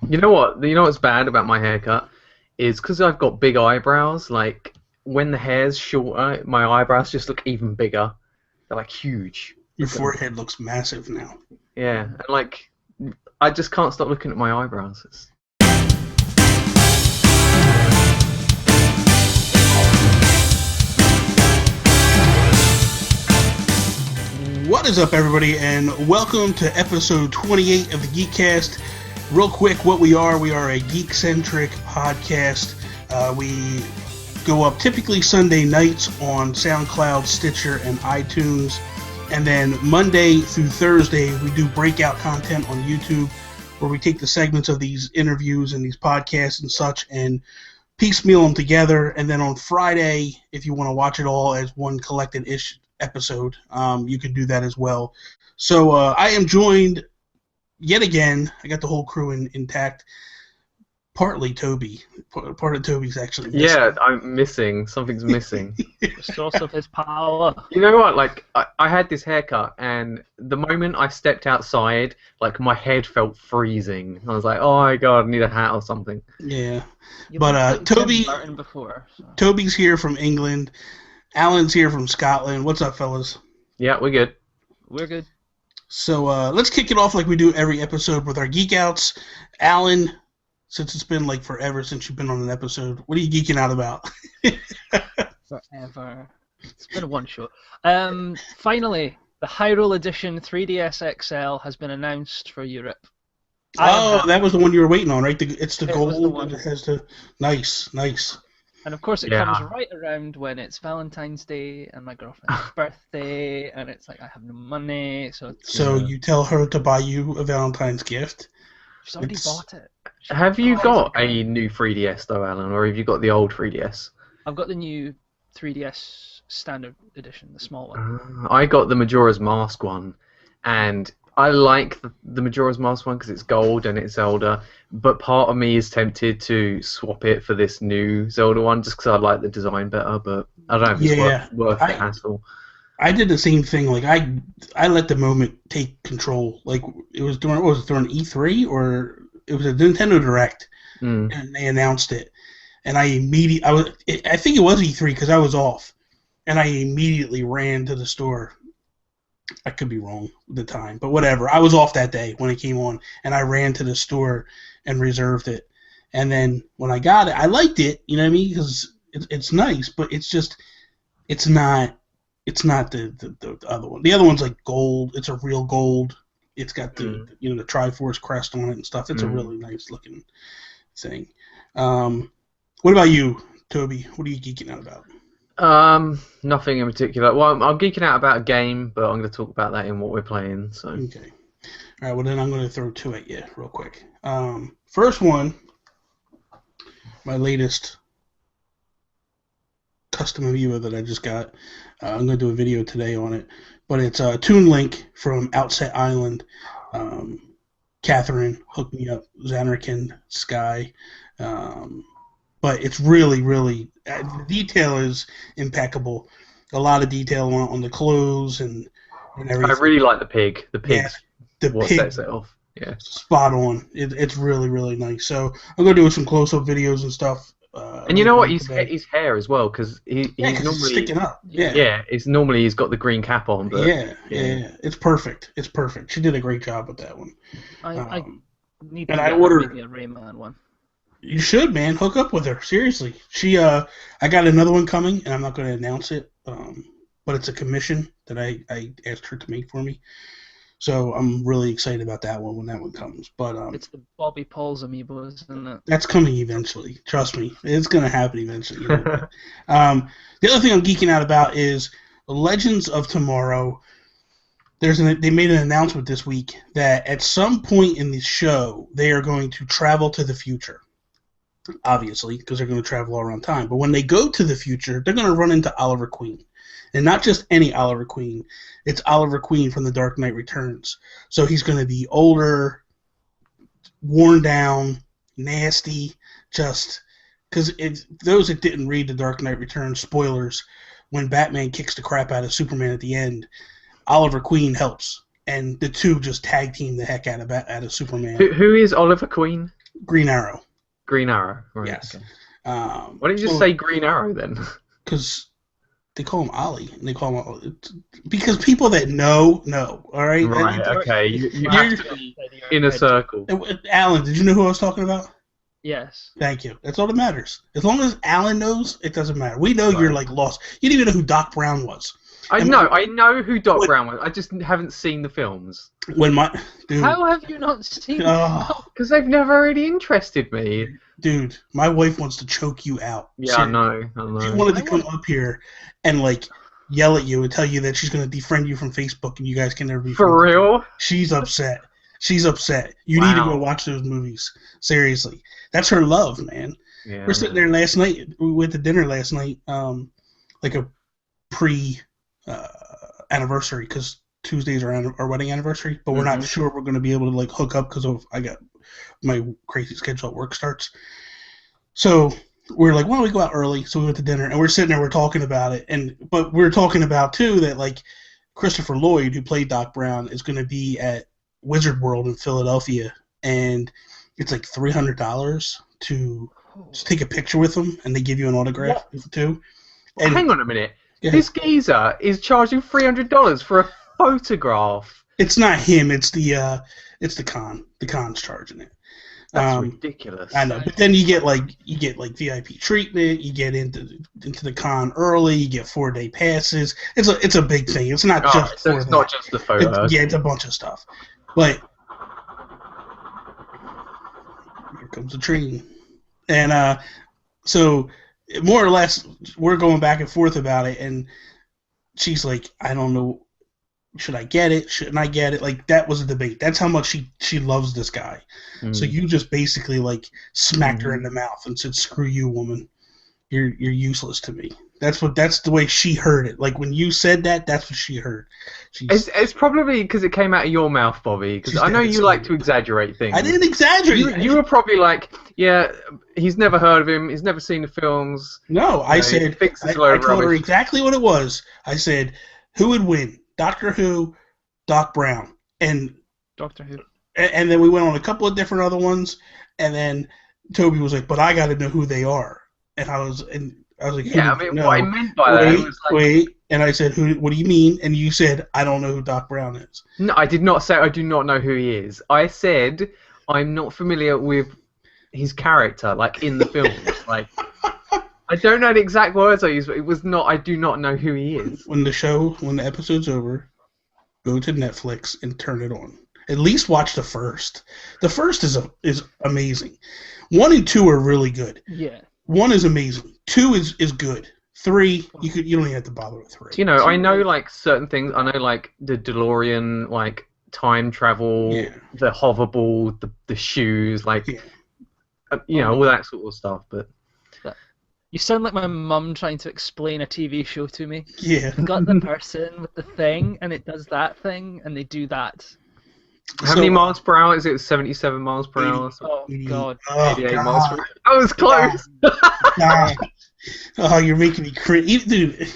You know what? You know what's bad about my haircut is because I've got big eyebrows. Like when the hair's shorter, my eyebrows just look even bigger. They're like huge. Your Look at them. forehead looks massive now. Yeah, and like I just can't stop looking at my eyebrows. What is up, everybody, and welcome to episode 28 of the Geek Cast. Real quick, what we are a geek-centric podcast. We go up typically Sunday nights on SoundCloud, Stitcher, and iTunes. And then Monday through Thursday, we do breakout content on YouTube where we take the segments of these interviews and these podcasts and such and piecemeal them together. And then on Friday, if you want to watch it all as one collected-ish episode, you can do that as well. So I am joined yet again. I got the whole crew intact. Partly Toby. Part of Toby's actually missing. Yeah, I'm missing. Something's missing. The source of his power. You know what? Like I had this haircut, and the moment I stepped outside, like my head felt freezing. I was like, "Oh my god, I need a hat or something." Yeah, You've but been Toby. Martin before. So. Toby's here from England. Alan's here from Scotland. What's up, fellas? Yeah, we're good. We're good. So let's kick it off like we do every episode with our Geek Outs. Alan, since it's been like forever since you've been on an episode, what are you geeking out about? Forever. It's been a one shot. Finally, the Hyrule Edition 3DS XL has been announced for Europe. That was the one you were waiting on, right? It's the It was the gold. one. And it has the nice. And of course, it Yeah. comes right around when it's Valentine's Day and my girlfriend's birthday, and it's like I have no money, so So Yeah. you tell her to buy you a Valentine's gift. she's already It's- bought it. Have you Oh, got okay. a new 3DS though, Alan, or have you got the old 3DS? I've got the new 3DS Standard Edition, the small one. I got the Majora's Mask one, and I like the Majora's Mask one because it's gold and it's Zelda, but part of me is tempted to swap it for this new Zelda one just because I like the design better, but I don't know if it's Yeah, worth the hassle. I did the same thing. Like I let the moment take control. Like it was during E3 or it was a Nintendo Direct, Mm. and they announced it, and I think it was E3 because I was off, and I immediately ran to the store. I could be wrong with the time, but whatever. I was off that day when it came on, and I ran to the store and reserved it. And then when I got it, I liked it. You know what I mean? Because it's nice, but it's not the other one. The other one's like gold. It's a real gold. It's got the the Triforce crest on it and stuff. It's a really nice looking thing. What about you, Toby? What are you geeking out about? Nothing in particular. Well, I'm geeking out about a game, but I'm going to talk about that in what we're playing. So. Okay. All right. Well, then I'm going to throw two at you real quick. First one, my latest custom viewer that I just got. I'm going to do a video today on it, but it's a Toon Link from Outset Island. Catherine hooked me up. Xanarkin, Sky. But it's really, the detail is impeccable. A lot of detail on the clothes and everything. I really like the pig. The pig's the what pig, sets it off. Yeah. spot on. It's really nice. So I'm gonna do some close-up videos and stuff. And you know what? today. His hair as well, because he's 'cause it's normally sticking up. Yeah. yeah. It's normally he's got the green cap on, but Yeah. It's perfect. She did a great job with that one. I need and to I get ordered- maybe a Rayman one. You should, man. Hook up with her. Seriously. I got another one coming, and I'm not going to announce it. But it's a commission that I asked her to make for me. So I'm really excited about that one when that one comes. But It's the Bobby Paul's amiibos, isn't it? that's coming eventually. Trust me. It's going to happen eventually. The other thing I'm geeking out about is Legends of Tomorrow. They made an announcement this week that at some point in the show, they are going to travel to the future. Obviously, because they're going to travel all around time. But when they go to the future, they're going to run into Oliver Queen. And not just any Oliver Queen. It's Oliver Queen from The Dark Knight Returns. So he's going to be older, worn down, nasty, just... Because those that didn't read The Dark Knight Returns, spoilers, when Batman kicks the crap out of Superman at the end, Oliver Queen helps. And the two just tag team the heck out of Superman. Who is Oliver Queen? Green Arrow. Green Arrow. Right, Yes. Okay. Why Why don't you just say Green Arrow then? Because they call him Ollie, and they call him because people that know. All right. Right. Okay. You have to be in a circle. Alan, did you know who I was talking about? Yes. Thank you. That's all that matters. As long as Alan knows, it doesn't matter. We know you're like lost. You didn't even know who Doc Brown was. I know who Doc Brown was. I just haven't seen the films. How have you not seen? Because they've never really interested me. Dude, my wife wants to choke you out. Yeah, seriously. I know. She wanted to come up here and like yell at you and tell you that she's going to defriend you from Facebook and you guys can never be friends. For real? She's upset. You need to go watch those movies. Seriously. That's her love, man. Yeah, we're sitting there last night. We went to dinner last night, like a pre-anniversary, because Tuesdays are our wedding anniversary, but we're not sure we're going to be able to like hook up because I got my crazy schedule at work starts. So we're like, why don't we go out early? So we went to dinner, and we're sitting there, we're talking about it, but we're talking about too that like Christopher Lloyd, who played Doc Brown, is going to be at Wizard World in Philadelphia, and it's like $300 to take a picture with him, and they give you an autograph too. And hang on a minute, this geezer is charging $300 for a photograph. It's not him. It's the con. The con's charging it. That's ridiculous. I know, but then you get like VIP treatment. You get into the con early. You get 4-day passes. It's a big thing. It's not just so it's not just the photos. It's a bunch of stuff. But here comes the train, and so more or less we're going back and forth about it, and she's like, I don't know. Should I get it? Shouldn't I get it? Like, that was a debate. That's how much she loves this guy. So you just basically like smacked her in the mouth and said, "Screw you, woman. You're useless to me." That's the way she heard it. Like when you said that, that's what she heard. It's probably because it came out of your mouth, Bobby. Because I know you like to exaggerate things. I didn't exaggerate. You were probably like, yeah, he's never heard of him. He's never seen the films. No, I said I told her exactly what it was. I said, who would win? Doctor Who, Doc Brown, and Doctor Who. And then we went on a couple of different other ones, and then Toby was like, "But I got to know who they are." And I was like, "Yeah, I mean, what I meant by that was like, wait." And I said, "Who? What do you mean?" And you said, "I don't know who Doc Brown is." No, I did not say I do not know who he is. I said I'm not familiar with his character, like in the films. Like, I don't know the exact words I used, but it was not. I do not know who he is. When the episode's over, go to Netflix and turn it on. At least watch the first. The first is amazing. 1 and 2 are really good. Yeah. 1 is amazing. 2 is good. 3, you don't even have to bother with 3. You know, I know like certain things. I know like the DeLorean, like time travel, the hoverball, the shoes, like you know, all that sort of stuff. But you sound like my mum trying to explain a TV show to me. Yeah. You've got the person with the thing, and it does that thing, and they do that. How many miles per hour? Is it 77 miles per hour? Oh, God. 88 miles per hour. I was close. Oh, you're making me cringe. Dude.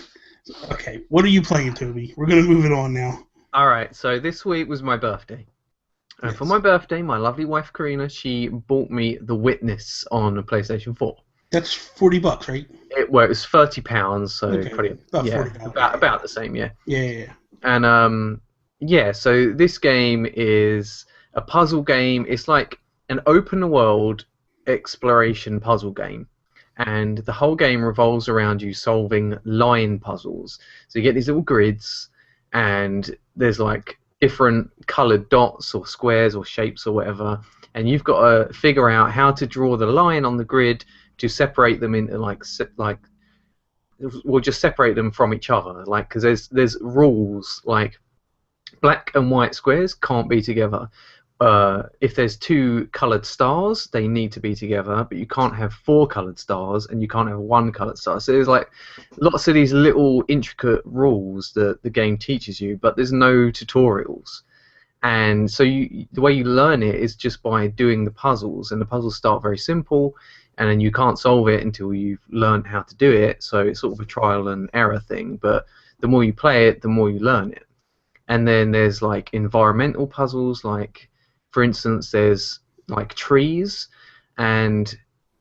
Okay, what are you playing, Toby? We're going to move it on now. All right, so this week was my birthday. And for my birthday, my lovely wife, Karina, she bought me The Witness on a PlayStation 4. That's $40, right? It was £30, so probably about $40. About the same, yeah. Yeah. And so this game is a puzzle game. It's like an open world exploration puzzle game, and the whole game revolves around you solving line puzzles. So you get these little grids, and there's like different coloured dots or squares or shapes or whatever, and you've got to figure out how to draw the line on the grid to separate them into we'll just separate them from each other, like, because there's rules like black and white squares can't be together. If there's 2 coloured stars, they need to be together, but you can't have 4 coloured stars, and you can't have 1 coloured star. So there's like lots of these little intricate rules that the game teaches you, but there's no tutorials. And so the way you learn it is just by doing the puzzles, and the puzzles start very simple, and then you can't solve it until you've learned how to do it. So it's sort of a trial and error thing, but the more you play it, the more you learn it. And then there's like environmental puzzles, like for instance there's like trees, and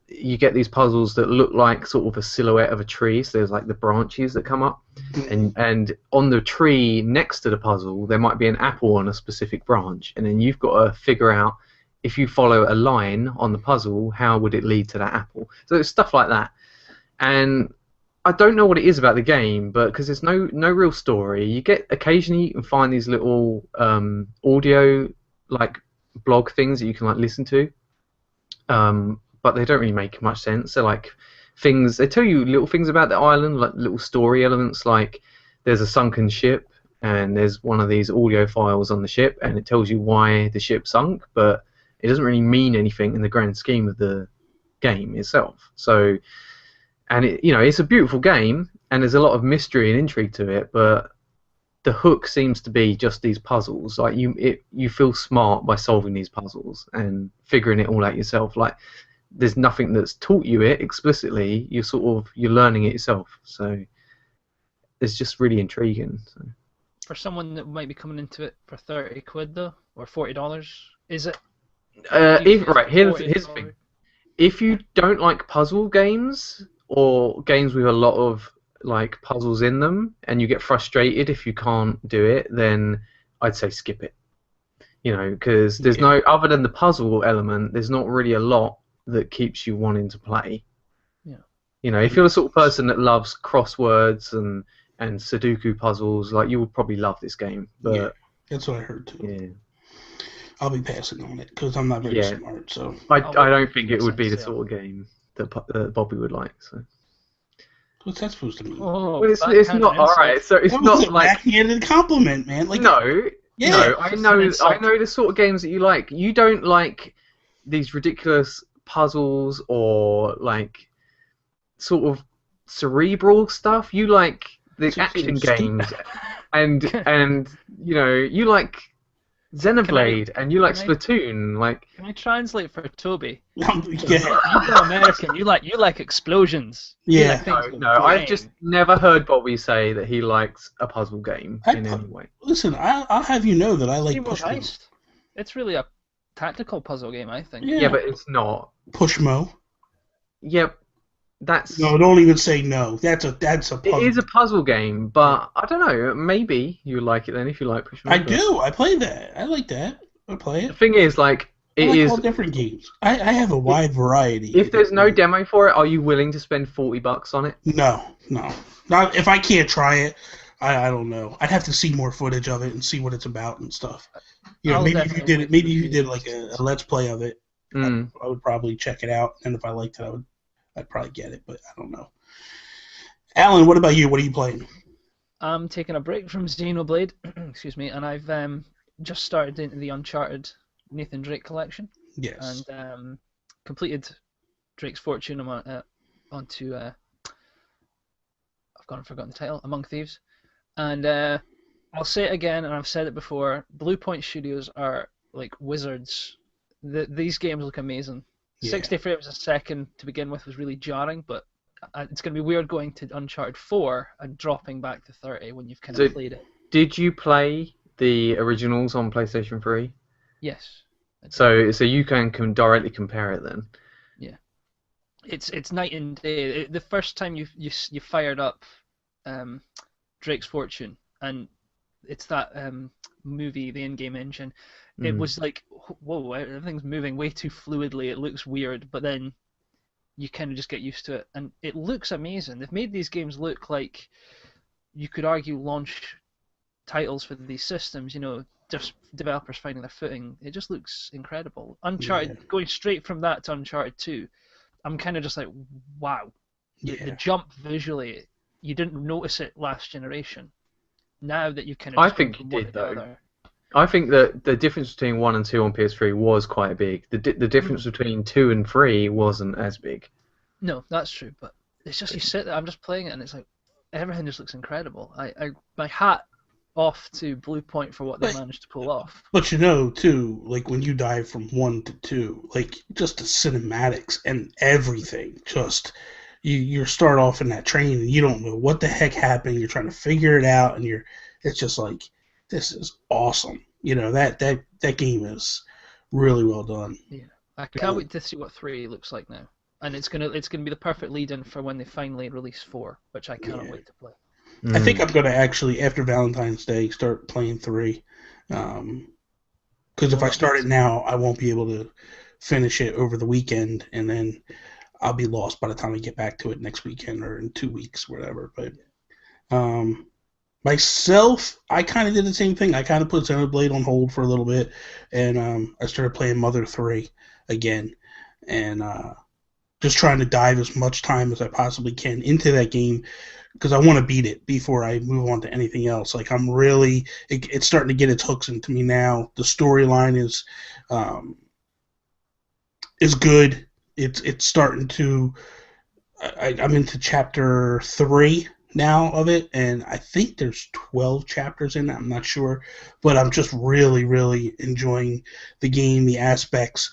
you get these puzzles that look like sort of a silhouette of a tree. So there's like the branches that come up, and on the tree next to the puzzle there might be an apple on a specific branch, and then you've got to figure out, if you follow a line on the puzzle, how would it lead to that apple. So it's stuff like that. And I don't know what it is about the game, but because there's no real story, you get occasionally you can find these little audio like blog things that you can like listen to, but they don't really make much sense. They're like things, they tell you little things about the island, like little story elements, like there's a sunken ship and there's one of these audio files on the ship and it tells you why the ship sunk, but it doesn't really mean anything in the grand scheme of the game itself. So, and it's a beautiful game and there's a lot of mystery and intrigue to it, but the hook seems to be just these puzzles. Like you feel smart by solving these puzzles and figuring it all out yourself. Like there's nothing that's taught you it explicitly. You're learning it yourself. So it's just really intriguing. So. For someone that might be coming into it for £30 though, or $40, is it? Here's the thing. If you don't like puzzle games or games with a lot of like puzzles in them, and you get frustrated if you can't do it, then I'd say skip it. Because there's no, other than the puzzle element, there's not really a lot that keeps you wanting to play. Yeah. If you're the sort of person that loves crosswords and Sudoku puzzles, like you would probably love this game. But yeah, that's what I heard too. Yeah. I'll be passing on it because I'm not very smart. So I don't think it would be the sort of game that Bobby would like. So. What's that supposed to mean? Oh, well, it's not alright. So it's not like backhanded compliment, man. Like no. I know the sort of games that you like. You don't like these ridiculous puzzles or like sort of cerebral stuff. You like the action games, and you like Xenoblade, and you like Splatoon. Like, can I translate for Toby? Yeah. You're American. You like explosions. Yeah. No. I've just never heard Bobby say that he likes a puzzle game in any way. Listen, I'll have you know that I like Pushmo. It's really a tactical puzzle game, I think. Yeah, but it's not. Pushmo. Yep. That's no. Don't even say no. That's a puzzle. It is a puzzle game, but I don't know. Maybe you like it then if you like Pushmo. I do. I play that. I like that. I play it. The thing is, like, I like all different games. I have a wide variety. If there's no demo for it, are you willing to spend $40 on it? No. Not if I can't try it. I don't know. I'd have to see more footage of it and see what it's about and stuff. Maybe if you did like a let's play of it, I would probably check it out, and if I liked it, I'd probably get it, but I don't know. Alan, what about you? What are you playing? I'm taking a break from Xenoblade, excuse me, and I've just started into the Uncharted Nathan Drake collection. Yes. And completed Drake's Fortune onto I've forgotten the title, Among Thieves. And I'll say it again, and I've said it before, Blue Point Studios are like wizards. These games look amazing. Yeah. 60 frames a second to begin with was really jarring, but it's going to be weird going to Uncharted 4 and dropping back to 30 when you've kind of played it. Did you play the originals on PlayStation 3? Yes. So you can directly compare it then? Yeah. It's night and day. The first time you fired up Drake's Fortune, and it's that movie, the in-game engine, it was like, whoa, everything's moving way too fluidly, it looks weird, but then you kind of just get used to it, and it looks amazing. They've made these games look like, you could argue, launch titles for these systems, just developers finding their footing. It just looks incredible. Uncharted, going straight from that to Uncharted 2, I'm kind of just like, wow. The jump visually, you didn't notice it last generation. Now that you kind of... I think you did, though. I think that the difference between 1 and 2 on PS3 was quite big. The difference between 2 and 3 wasn't as big. No, that's true, but it's just you sit there, I'm just playing it, and it's like, everything just looks incredible. My hat off to Blue Point for what they managed to pull off. But too, like when you dive from 1 to 2, like just the cinematics and everything, just... You start off in that train and you don't know what the heck happened. You're trying to figure it out, and it's just like, this is awesome. That game is really well done. Yeah, I can't wait to see what 3 looks like now. And it's gonna be the perfect lead-in for when they finally release 4, which I cannot wait to play. I think I'm going to actually, after Valentine's Day, start playing 3. Because if I start it now, I won't be able to finish it over the weekend, and then I'll be lost by the time I get back to it next weekend or in 2 weeks, whatever. But myself, I kind of did the same thing. I kind of put Xenoblade on hold for a little bit, and I started playing Mother 3 again, and just trying to dive as much time as I possibly can into that game, because I want to beat it before I move on to anything else. Like, I'm really, it's starting to get its hooks into me now. The storyline is good. It's starting to, I'm into chapter 3 now of it, and I think there's 12 chapters in it. I'm not sure, but I'm just really, really enjoying the game, the aspects.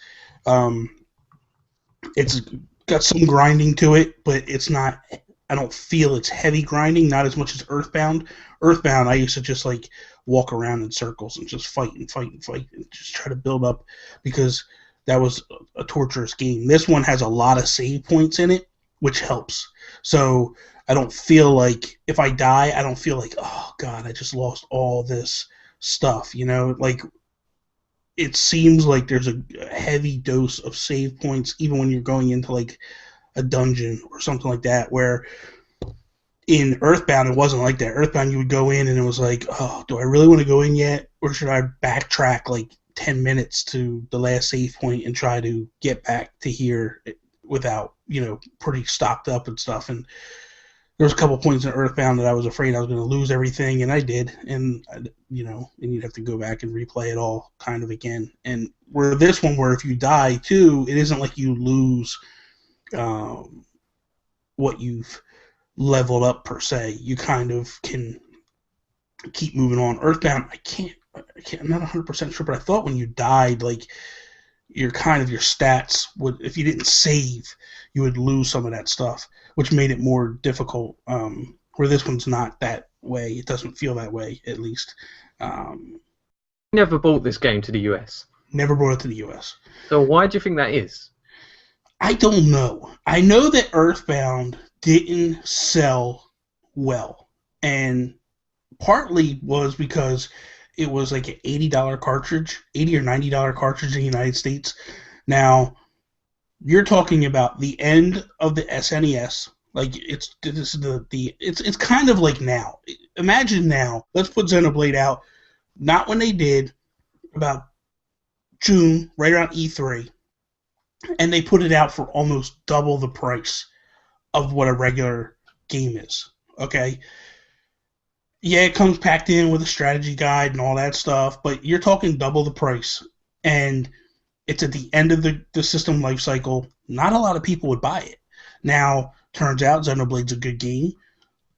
It's got some grinding to it, but it's not, I don't feel it's heavy grinding, not as much as Earthbound. Earthbound, I used to just like walk around in circles and just fight and just try to build up, because that was a torturous game. This one has a lot of save points in it, which helps. So I don't feel like, if I die, I don't feel like, oh God, I just lost all this stuff, you know? Like, it seems like there's a heavy dose of save points, even when you're going into like a dungeon or something like that, where in Earthbound it wasn't like that. Earthbound, you would go in and it was like, oh, do I really want to go in yet, or should I backtrack like 10 minutes to the last save point and try to get back to here without, pretty stocked up and stuff. And there was a couple points in Earthbound that I was afraid I was going to lose everything, and I did. And, and you'd have to go back and replay it all kind of again. And where this one, where if you die too, it isn't like you lose what you've leveled up per se. You kind of can keep moving on. Earthbound, I'm not 100% sure, but I thought when you died, like, your stats would, if you didn't save, you would lose some of that stuff, which made it more difficult. Where this one's not that way. It doesn't feel that way, at least. Never bought this game to the US. Never brought it to the US. So why do you think that is? I don't know. I know that Earthbound didn't sell well, and partly was because it was like an $80 cartridge, $80 or $90 cartridge in the United States. Now, you're talking about the end of the SNES. Like, it's kind of like now. Imagine now. Let's put Xenoblade out. Not when they did, about June, right around E3, and they put it out for almost double the price of what a regular game is. Okay. Yeah, it comes packed in with a strategy guide and all that stuff, but you're talking double the price, and it's at the end of the system life cycle. Not a lot of people would buy it. Now, turns out Xenoblade's a good game,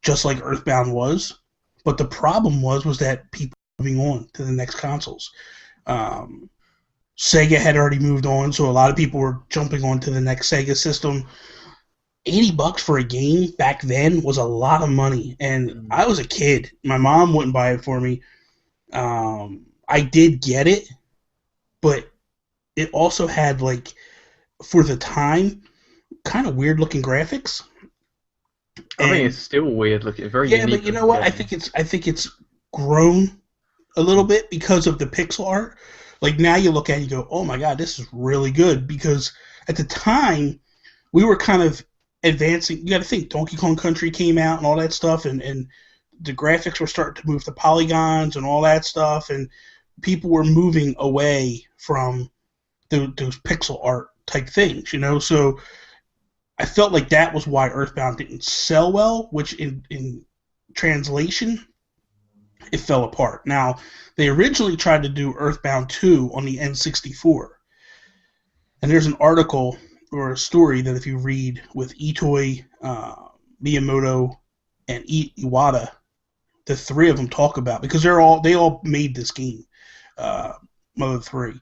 just like Earthbound was, but the problem was that people were moving on to the next consoles. Sega had already moved on, so a lot of people were jumping on to the next Sega system. $80 for a game back then was a lot of money, and I was a kid. My mom wouldn't buy it for me. I did get it, but it also had, like, for the time, kind of weird looking graphics. I think it's still weird looking, very unique. Yeah, but you know what? I think it's grown a little bit because of the pixel art. Like, now you look at it and you go, oh my god, this is really good, because at the time we were kind of advancing. You got to think, Donkey Kong Country came out and all that stuff, and the graphics were starting to move to polygons and all that stuff, and people were moving away from those pixel art type things, So I felt like that was why Earthbound didn't sell well, which in translation, it fell apart. Now, they originally tried to do Earthbound 2 on the N64, and there's an article or a story that if you read with Itoi, Miyamoto, and Iwata, the three of them talk about, because they all made this game, Mother 3.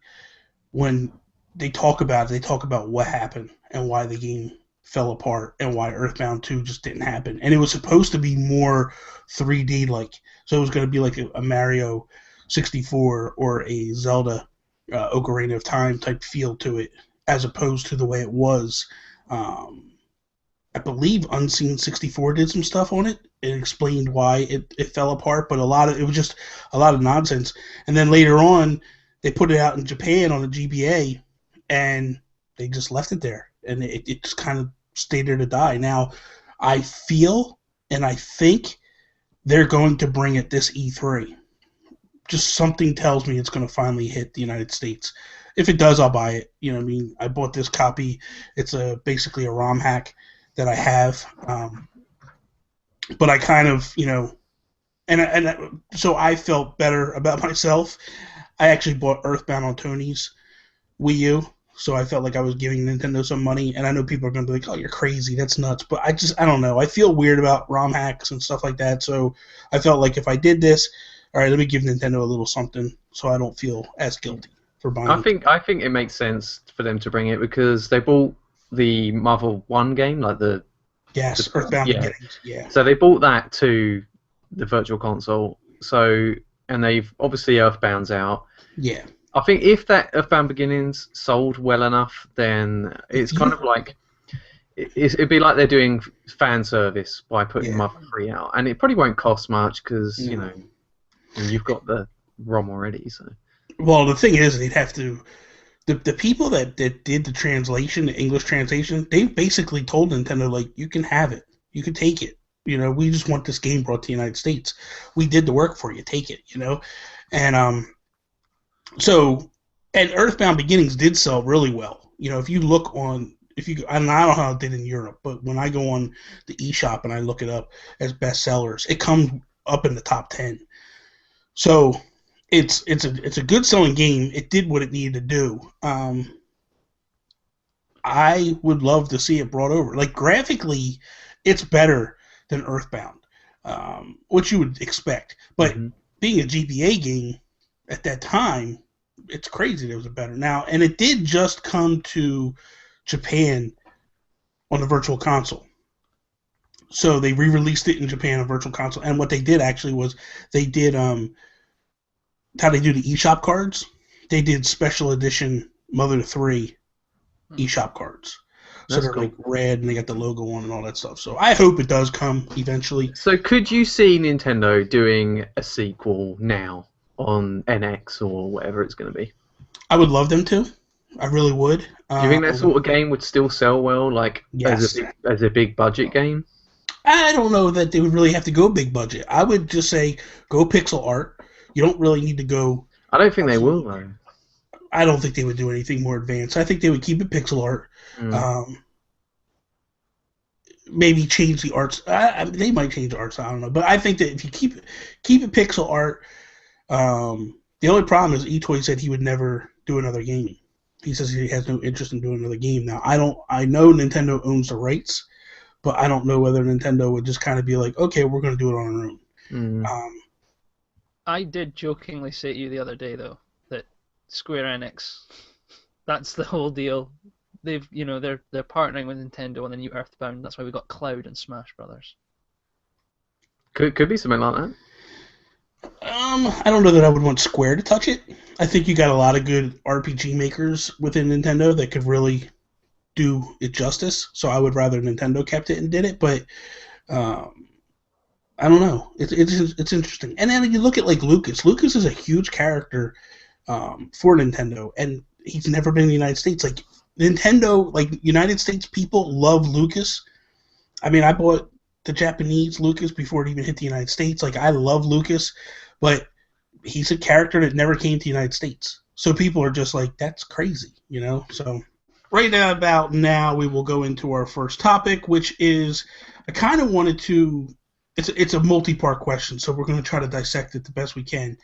When they talk about it, they talk about what happened and why the game fell apart and why Earthbound 2 just didn't happen. And it was supposed to be more 3D like, so it was going to be like a Mario 64 or a Zelda Ocarina of Time type feel to it. as opposed to the way it was. I believe Unseen 64 did some stuff on it. It explained why it fell apart, but it was just a lot of nonsense. And then later on, they put it out in Japan on the GBA, and they just left it there, and it just kind of stayed there to die. Now, I feel and I think they're going to bring it this E3. Just something tells me it's going to finally hit the United States. If it does, I'll buy it. You know what I mean? I bought this copy. It's basically a ROM hack that I have. But I kind of, so I felt better about myself. I actually bought Earthbound on Tony's Wii U, so I felt like I was giving Nintendo some money, and I know people are going to be like, oh, you're crazy, that's nuts, but I don't know. I feel weird about ROM hacks and stuff like that, so I felt like if I did this, all right, let me give Nintendo a little something so I don't feel as guilty for buying it. I think it makes sense for them to bring it because they bought the Marvel 1 game, like the... Yes, Earthbound Beginnings, yeah. So they bought that to the Virtual Console, and they've obviously Earthbound's out. Yeah. I think if that Earthbound Beginnings sold well enough, then it's kind of like it'd be like they're doing fan service by putting Mother 3 out, and it probably won't cost much because you've got the ROM already. So. Well, the thing is, they'd have to. The people that did the translation, the English translation, they basically told Nintendo, like, you can have it, you can take it. We just want this game brought to the United States. We did the work for you, take it. And So, and Earthbound Beginnings did sell really well. If you look on, I don't know how it did in Europe, but when I go on the eShop and I look it up as bestsellers, it comes up in the top 10. So, it's a good selling game. It did what it needed to do. I would love to see it brought over. Like, graphically, it's better than Earthbound, which you would expect. But being a GBA game at that time, it's crazy there was a better. Now, and it did just come to Japan on the Virtual Console. So they re-released it in Japan on Virtual Console. And what they did actually was they did how they do the eShop cards. They did special edition Mother 3 eShop cards. So they're cool. Like red and they got the logo on and all that stuff. So I hope it does come eventually. So could you see Nintendo doing a sequel now on NX or whatever it's going to be? I would love them to. I really would. Do you think that sort of game would still sell well, like yes. as a big budget game? I don't know that they would really have to go big budget. I would just say go pixel art. You don't really need to go... I don't think they will, though. I don't think they would do anything more advanced. I think they would keep it pixel art. Maybe change the arts. They might change the arts. I don't know. But I think that if you keep it pixel art, the only problem is Itoy said he would never do another game. He says he has no interest in doing another game. Now, I know Nintendo owns the rights, but I don't know whether Nintendo would just kind of be like, okay, we're going to do it on our own. I did jokingly say to you the other day, though, that Square Enix, that's the whole deal. They're partnering with Nintendo on the new Earthbound. That's why we got Cloud and Smash Brothers. Could be something like that. I don't know that I would want Square to touch it. I think you got a lot of good RPG makers within Nintendo that could really do it justice. So I would rather Nintendo kept it and did it. But I don't know. It's interesting. And then you look at like Lucas. Lucas is a huge character for Nintendo, and he's never been in the United States. Like Nintendo, like United States people love Lucas. I mean, I bought the Japanese Lucas before it even hit the United States. Like I love Lucas, but he's a character that never came to the United States. So people are just like, that's crazy, So right about now, we will go into our first topic, which is I kind of wanted to. It's a multi-part question, so we're going to try to dissect it the best we can.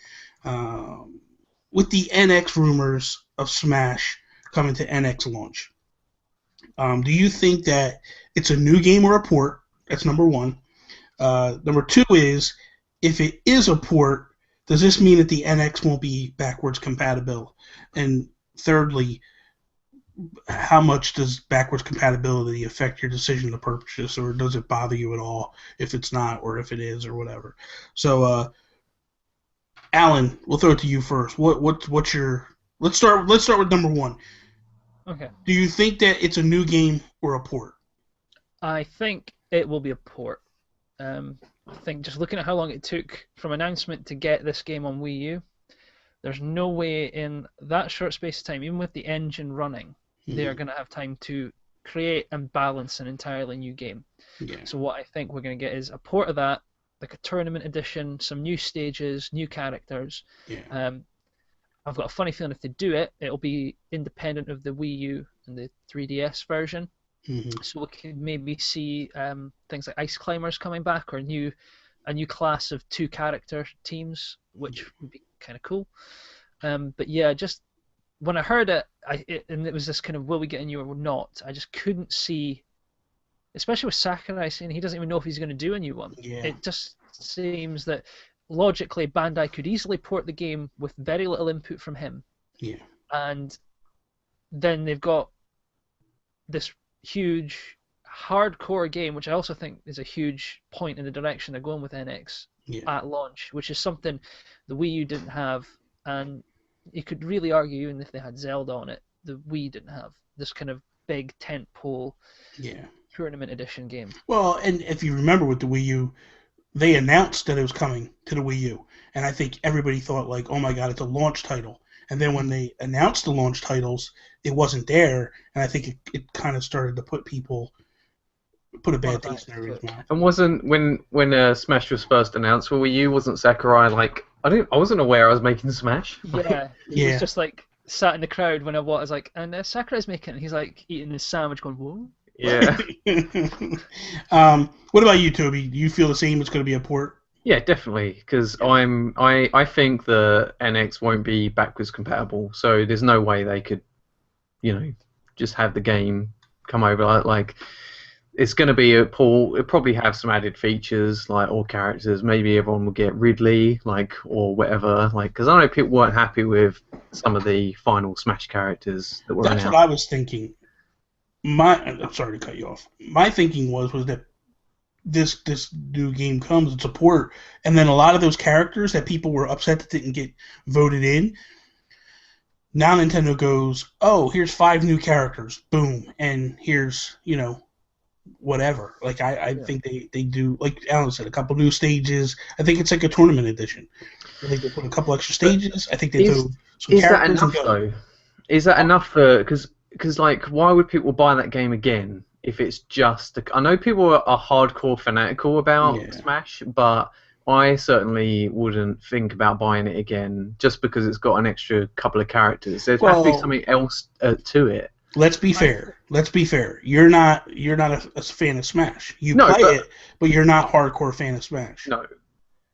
With the NX rumors of Smash coming to NX launch, do you think that it's a new game or a port? That's number one. Number two is, if it is a port, does this mean that the NX won't be backwards compatible? And thirdly, how much does backwards compatibility affect your decision to purchase, or does it bother you at all if it's not, or if it is, or whatever? So, Alan, we'll throw it to you first. What's your? Let's start with number one. Okay. Do you think that it's a new game or a port? I think it will be a port. I think just looking at how long it took from announcement to get this game on Wii U, there's no way in that short space of time, even with the engine running, they are going to have time to create and balance an entirely new game. Yeah. So what I think we're going to get is a port of that, like a tournament edition, some new stages, new characters. Yeah. I've got a funny feeling if they do it, it'll be independent of the Wii U and the 3DS version. Mm-hmm. So we could maybe see things like Ice Climbers coming back, or a new class of 2-character teams, which would be kind of cool. But yeah, just when I heard it, and it was this kind of will we get a new or not, I just couldn't see, especially with Sakurai saying he doesn't even know if he's going to do a new one. Yeah. It just seems that logically Bandai could easily port the game with very little input from him. Yeah. And then they've got this huge hardcore game, which I also think is a huge point in the direction they're going with NX at launch, which is something the Wii U didn't have, and you could really argue even if they had Zelda on it, the Wii didn't have this kind of big tentpole tournament edition game. Well, and if you remember with the Wii U, they announced that it was coming to the Wii U, and I think everybody thought like, oh my god, it's a launch title. And then when they announced the launch titles, it wasn't there, and I think it kind of started to put a bad taste in everybody's mouth. And wasn't when Smash was first announced for Wii U, wasn't Sakurai like I wasn't aware I was making Smash. Yeah, he was just like sat in the crowd when I was like, and Sakurai's making it. And he's like eating his sandwich, going, "Whoa." Yeah. What about you, Toby? Do you feel the same? It's going to be a port? Yeah, definitely. Because I think the NX won't be backwards compatible, so there's no way they could, just have the game come over like. It's going to be a port. It'll probably have some added features, like all characters. Maybe everyone will get Ridley, or whatever. Because I know people weren't happy with some of the final Smash characters that were announced. That's what I was thinking. I'm sorry to cut you off. My thinking was that this new game comes, it's a port, and then a lot of those characters that people were upset that didn't get voted in, now Nintendo goes, oh, here's 5 new characters, boom, and here's, whatever. I think they do, like Alan said, a couple new stages. I think it's like a tournament edition. I think they put a couple extra stages. I think they throw some characters. Is that enough, though? Is that enough for... Because why would people buy that game again if it's just... I know people are hardcore fanatical about Smash, but I certainly wouldn't think about buying it again just because it's got an extra couple of characters. There's has to be something else to it. Let's be fair. You're not a fan of Smash. You play it, but you're not hardcore fan of Smash. No.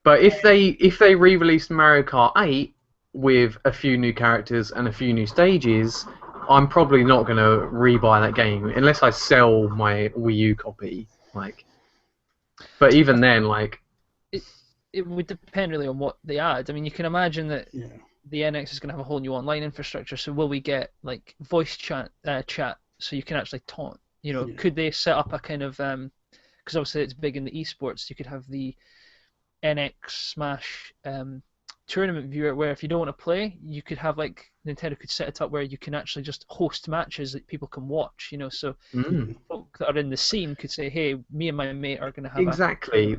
But if they re-released Mario Kart 8 with a few new characters and a few new stages, I'm probably not going to re-buy that game unless I sell my Wii U copy. But even then, it would depend really on what they add. I mean, you can imagine that. Yeah. The NX is going to have a whole new online infrastructure, so will we get voice chat so you can actually taunt? Could they set up a kind of because obviously it's big in the esports, you could have the NX Smash tournament viewer where if you don't want to play, you could have Nintendo could set it up where you can actually just host matches that people can watch. So folk that are in the scene could say, hey, me and my mate are going to have exactly.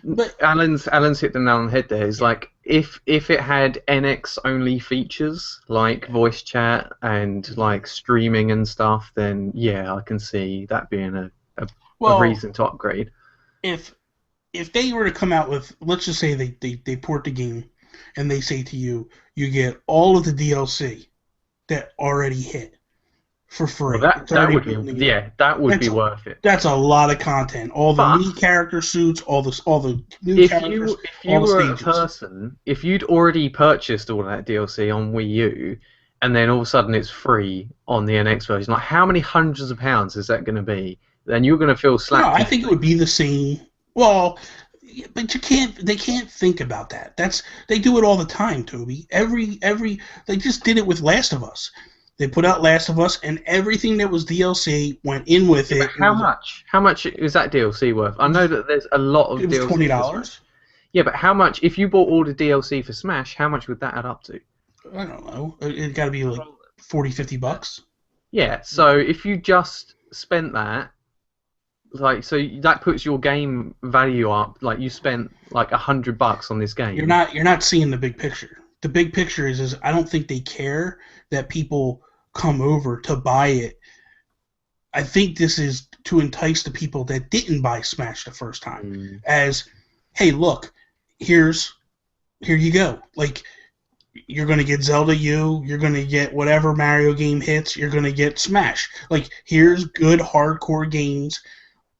But Alan's hit the nail on the head there. It's if it had NX only features like voice chat and streaming and stuff, then I can see that being a reason to upgrade. If they were to come out with, let's just say they port the game and they say to you, you get all of the DLC that already hit for free. Well, that would be worth it. That's a lot of content. All the new character suits, all the new characters. If you were a person, if you'd already purchased all that DLC on Wii U, and then all of a sudden it's free on the NX version, how many hundreds of pounds is that going to be? Then you're going to feel slapped. No, I think it would be the same. Well, but they can't think about that. They do it all the time, Toby. They just did it with Last of Us. They put out Last of Us, and everything that was DLC went in with it. How much? How much is that DLC worth? I know that there's a lot of DLC. It was $20. Yeah, but how much? If you bought all the DLC for Smash, how much would that add up to? I don't know. It got to be $40-50. Yeah, so if you just spent that, like, so that puts your game value up. Like, you spent like $100 on this game. You're not seeing the big picture. The big picture is I don't think they care that people come over to buy it. I think this is to entice the people that didn't buy Smash the first time. As, hey, look, here you go. Like, you're going to get Zelda U, you're going to get whatever Mario game hits, you're going to get Smash. Like, here's good hardcore games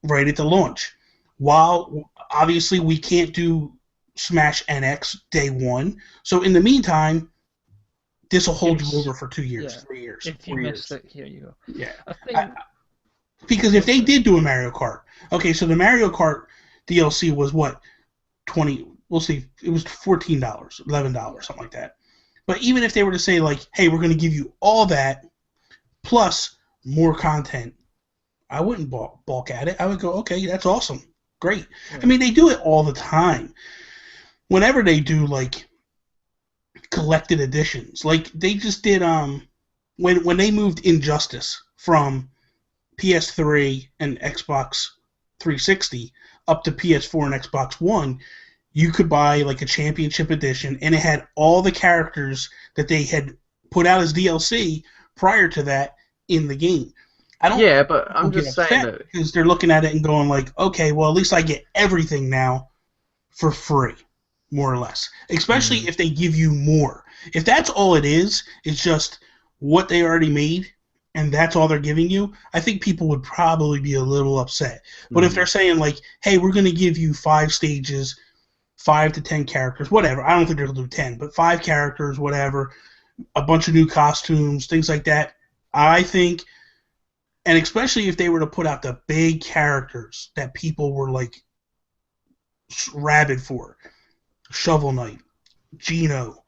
right at the launch. While, obviously, we can't do Smash NX day one, so in the meantime, this will hold you over for 2 years, 3 years, if you 4 missed years. it, here you go. Yeah. I think... Because if they did do a Mario Kart, okay, so the Mario Kart DLC was what, 20? We'll see. It was $14, $11, something like that. But even if they were to say like, hey, we're going to give you all that plus more content, I wouldn't balk at it. I would go, okay, that's awesome, great. Yeah. I mean, they do it all the time. Whenever they do like collected editions, like they just did when they moved Injustice from PS3 and Xbox 360 up to PS4 and Xbox One, you could buy like a championship edition, and it had all the characters that they had put out as DLC prior to that in the game. I don't. Yeah, but I'm just saying that because they're looking at it and going like, okay, well at least I get everything now for free, more or less. Especially if they give you more. If that's all it is just what they already made, and that's all they're giving you, I think people would probably be a little upset. But if they're saying like, hey, we're going to give you 5 stages, 5 to 10 characters, whatever. I don't think they're going to do 10, but 5 characters, whatever, a bunch of new costumes, things like that. I think, and especially if they were to put out the big characters that people were like rabid for, Shovel Knight, Gino,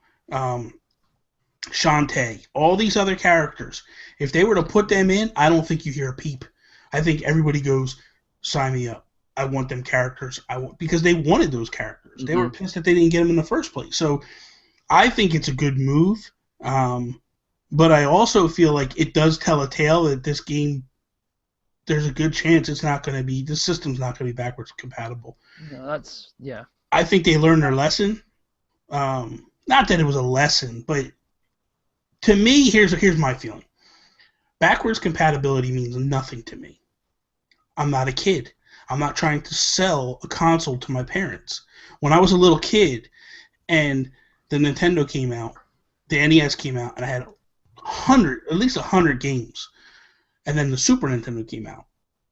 Shantae, all these other characters, if they were to put them in, I don't think you hear a peep. I think everybody goes, sign me up. I want them characters. Because they wanted those characters. They were pissed that they didn't get them in the first place. So I think it's a good move. But I also feel like it does tell a tale that this game, there's a good chance this system's not going to be backwards compatible. No, yeah. I think they learned their lesson. Not that it was a lesson, but to me, here's my feeling. Backwards compatibility means nothing to me. I'm not a kid. I'm not trying to sell a console to my parents. When I was a little kid and the Nintendo came out, the NES came out, and I had at least 100 games, and then the Super Nintendo came out,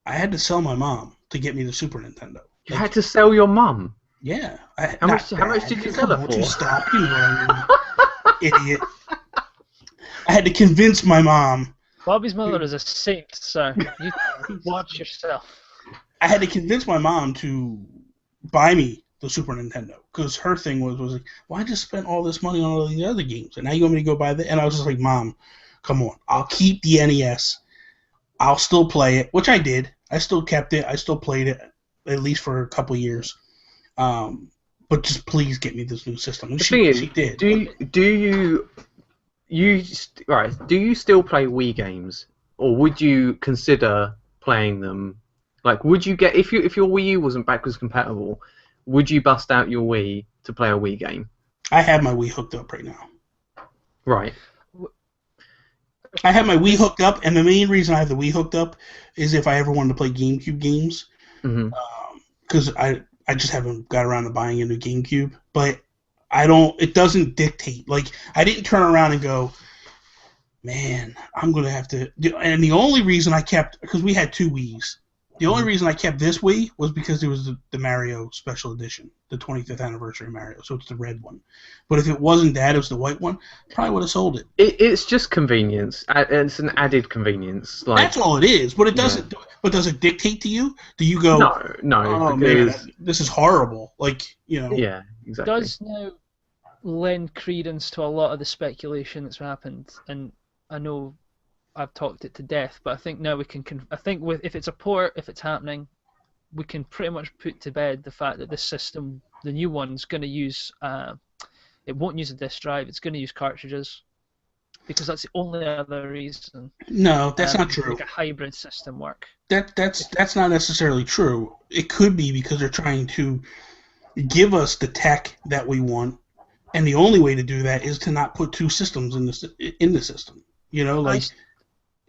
I had to sell my mom to get me the Super Nintendo. You had to sell your mum? Yeah. How much did you sell it for? Won't you stop? You know what I mean, idiot. I had to convince my mom. Bobby's mother is a saint, so you watch yourself. I had to convince my mom to buy me the Super Nintendo because her thing was like, well, I just spent all this money on all these other games, and now you want me to go buy that? And I was just like, Mom, come on. I'll keep the NES. I'll still play it, which I did. I still kept it. I still played it at least for a couple years. But just please get me this new system. And she did. Do you still play Wii games, or would you consider playing them? Like, would you get if your Wii U wasn't backwards compatible, would you bust out your Wii to play a Wii game? I have my Wii hooked up right now. Right. I have my Wii hooked up, and the main reason I have the Wii hooked up is if I ever wanted to play GameCube games, because I just haven't got around to buying a new GameCube. But it doesn't dictate. Like, I didn't turn around and go, man, I'm going to have to. And the only reason I kept, because we had 2 Wiis, the only reason I kept this Wii was because it was the Mario Special Edition, the 25th anniversary of Mario, so it's the red one. But if it wasn't that, it was the white one, probably would have sold it. It's just convenience. It's an added convenience. Like, that's all it is. But it doesn't. Yeah. But does it dictate to you? Do you go? No. Oh man, this is horrible. Like, you know. Yeah, exactly. It does now lend credence to a lot of the speculation that's happened, and I know I've talked it to death, but I think now we can. If it's a port, if it's happening, we can pretty much put to bed the fact that this system, the new one's going to use. It won't use a disk drive. It's going to use cartridges. because that's the only other reason. No, that's not true. Make a hybrid system work. That's not necessarily true. It could be because they're trying to give us the tech that we want, and the only way to do that is to not put two systems in the system. You know, like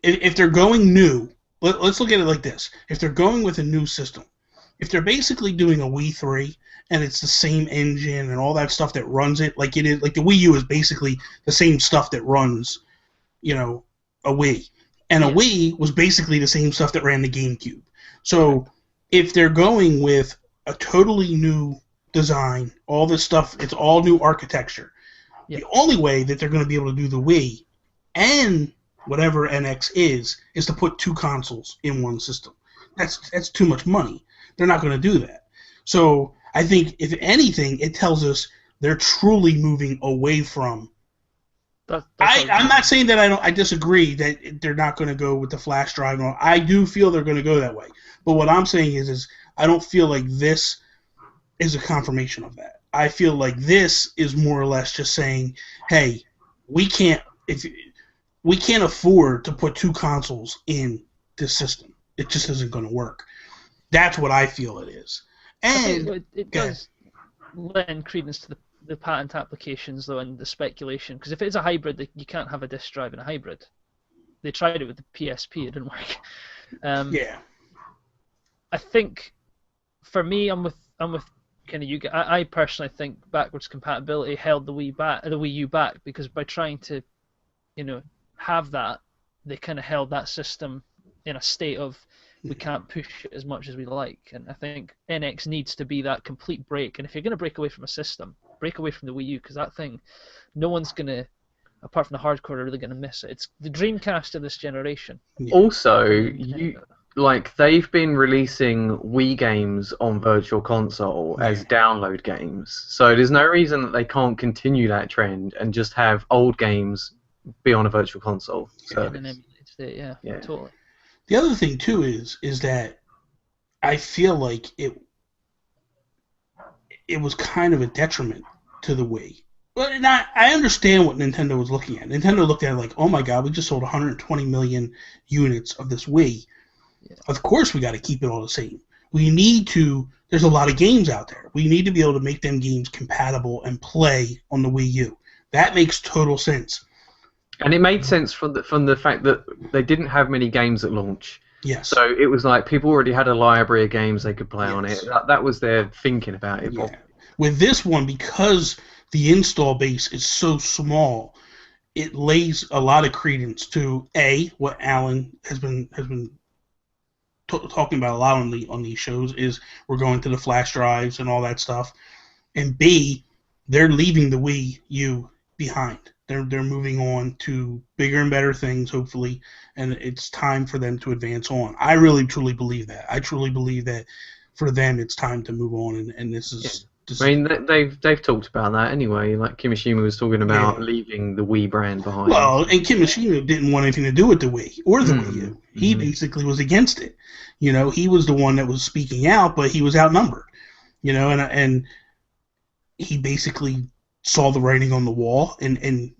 if they're going new, let's look at it like this: if they're going with a new system, if they're basically doing a Wii 3 and it's the same engine and all that stuff that runs it, like it is, like the Wii U is basically the same stuff that runs, you know, a Wii. And a Wii was basically the same stuff that ran the GameCube. So if they're going with a totally new design, all this stuff, it's all new architecture. The only way that they're going to be able to do the Wii and whatever NX is to put two consoles in one system. That's too much money. They're not going to do that. So I think, if anything, it tells us they're truly moving away from. I'm not saying that I disagree that they're not going to go with the flash drive. I do feel they're going to go that way. But what I'm saying is I don't feel like this is a confirmation of that. I feel like this is more or less just saying, hey, we can't afford to put two consoles in this system. It just isn't going to work. That's what I feel it is. And it does lend credence to the patent applications, though, and the speculation. Because if it's a hybrid, you can't have a disk drive in a hybrid. They tried it with the PSP, it didn't work. I think, for me, I'm with kind of you. I personally think backwards compatibility held the Wii U back, because by trying to, have that, they kind of held that system in a state of, we can't push it as much as we like. And I think NX needs to be that complete break. And if you're going to break away from a system, break away from the Wii U, because that thing, no one's going to, apart from the hardcore, are really going to miss it. It's the Dreamcast of this generation. Also, they've been releasing Wii games on Virtual Console as download games. So there's no reason that they can't continue that trend and just have old games be on a Virtual Console service. Yeah, totally. The other thing too is that I feel like it was kind of a detriment to the Wii. But I understand what Nintendo was looking at. Nintendo looked at it like, oh my god, we just sold 120 million units of this Wii. Yeah. Of course we got to keep it all the same. We need to. There's a lot of games out there. We need to be able to make them games compatible and play on the Wii U. That makes total sense. And it made sense from the fact that they didn't have many games at launch. Yes. So it was like people already had a library of games they could play on it. That was their thinking about it. Yeah. With this one, because the install base is so small, it lays a lot of credence to what Alan has been talking about a lot on these shows, is we're going to the flash drives and all that stuff, and B, they're leaving the Wii U behind. They're moving on to bigger and better things, hopefully, and it's time for them to advance on. I really, truly believe that. I truly believe that for them, it's time to move on, and this is... I mean, they've talked about that anyway. Like Kimishima was talking about leaving the Wii brand behind. Well, and Kimishima didn't want anything to do with the Wii or the Wii U. He basically was against it. He was the one that was speaking out, but he was outnumbered. And he basically saw the writing on the wall, and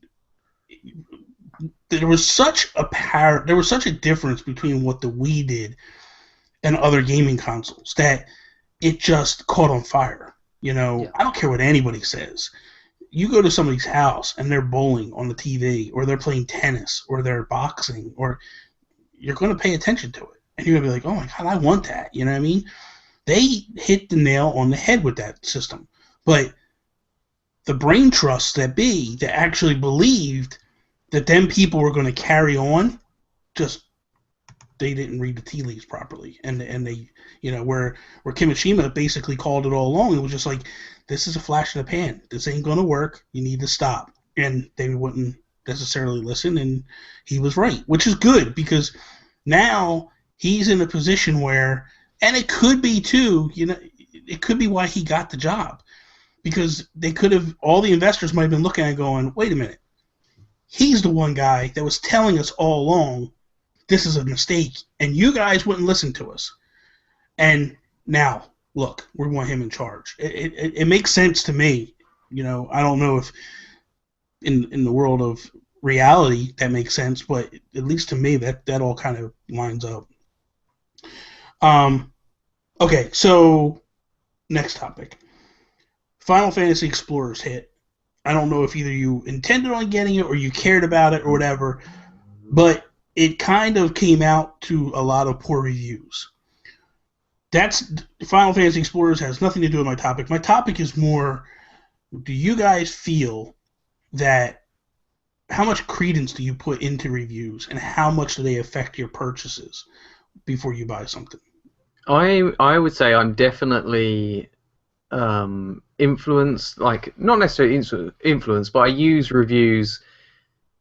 there was such a difference between what the Wii did and other gaming consoles that it just caught on fire. I don't care what anybody says. You go to somebody's house and they're bowling on the TV, or they're playing tennis, or they're boxing, or you're going to pay attention to it. And you're going to be like, oh my God, I want that. You know what I mean? They hit the nail on the head with that system. But the brain trust that actually believed that them people were going to carry on, they didn't read the tea leaves properly, and they, where Kimishima basically called it all along. It was just like, this is a flash in the pan. This ain't gonna work. You need to stop. And they wouldn't necessarily listen, and he was right, which is good, because now he's in a position where, and it could be too, it could be why he got the job, because they could have, all the investors might have been looking at it going, wait a minute, he's the one guy that was telling us all along this is a mistake, and you guys wouldn't listen to us. And now, look, we want him in charge. It makes sense to me. I don't know if in the world of reality, that makes sense. But at least to me, that all kind of lines up. Okay, so next topic. Final Fantasy Explorers hit. I don't know if either you intended on getting it or you cared about it or whatever, but it kind of came out to a lot of poor reviews. That's Final Fantasy Explorers has nothing to do with my topic. My topic is more, do you guys feel that how much credence do you put into reviews and how much do they affect your purchases before you buy something? I would say I'm definitely influenced, like not necessarily influenced, but I use reviews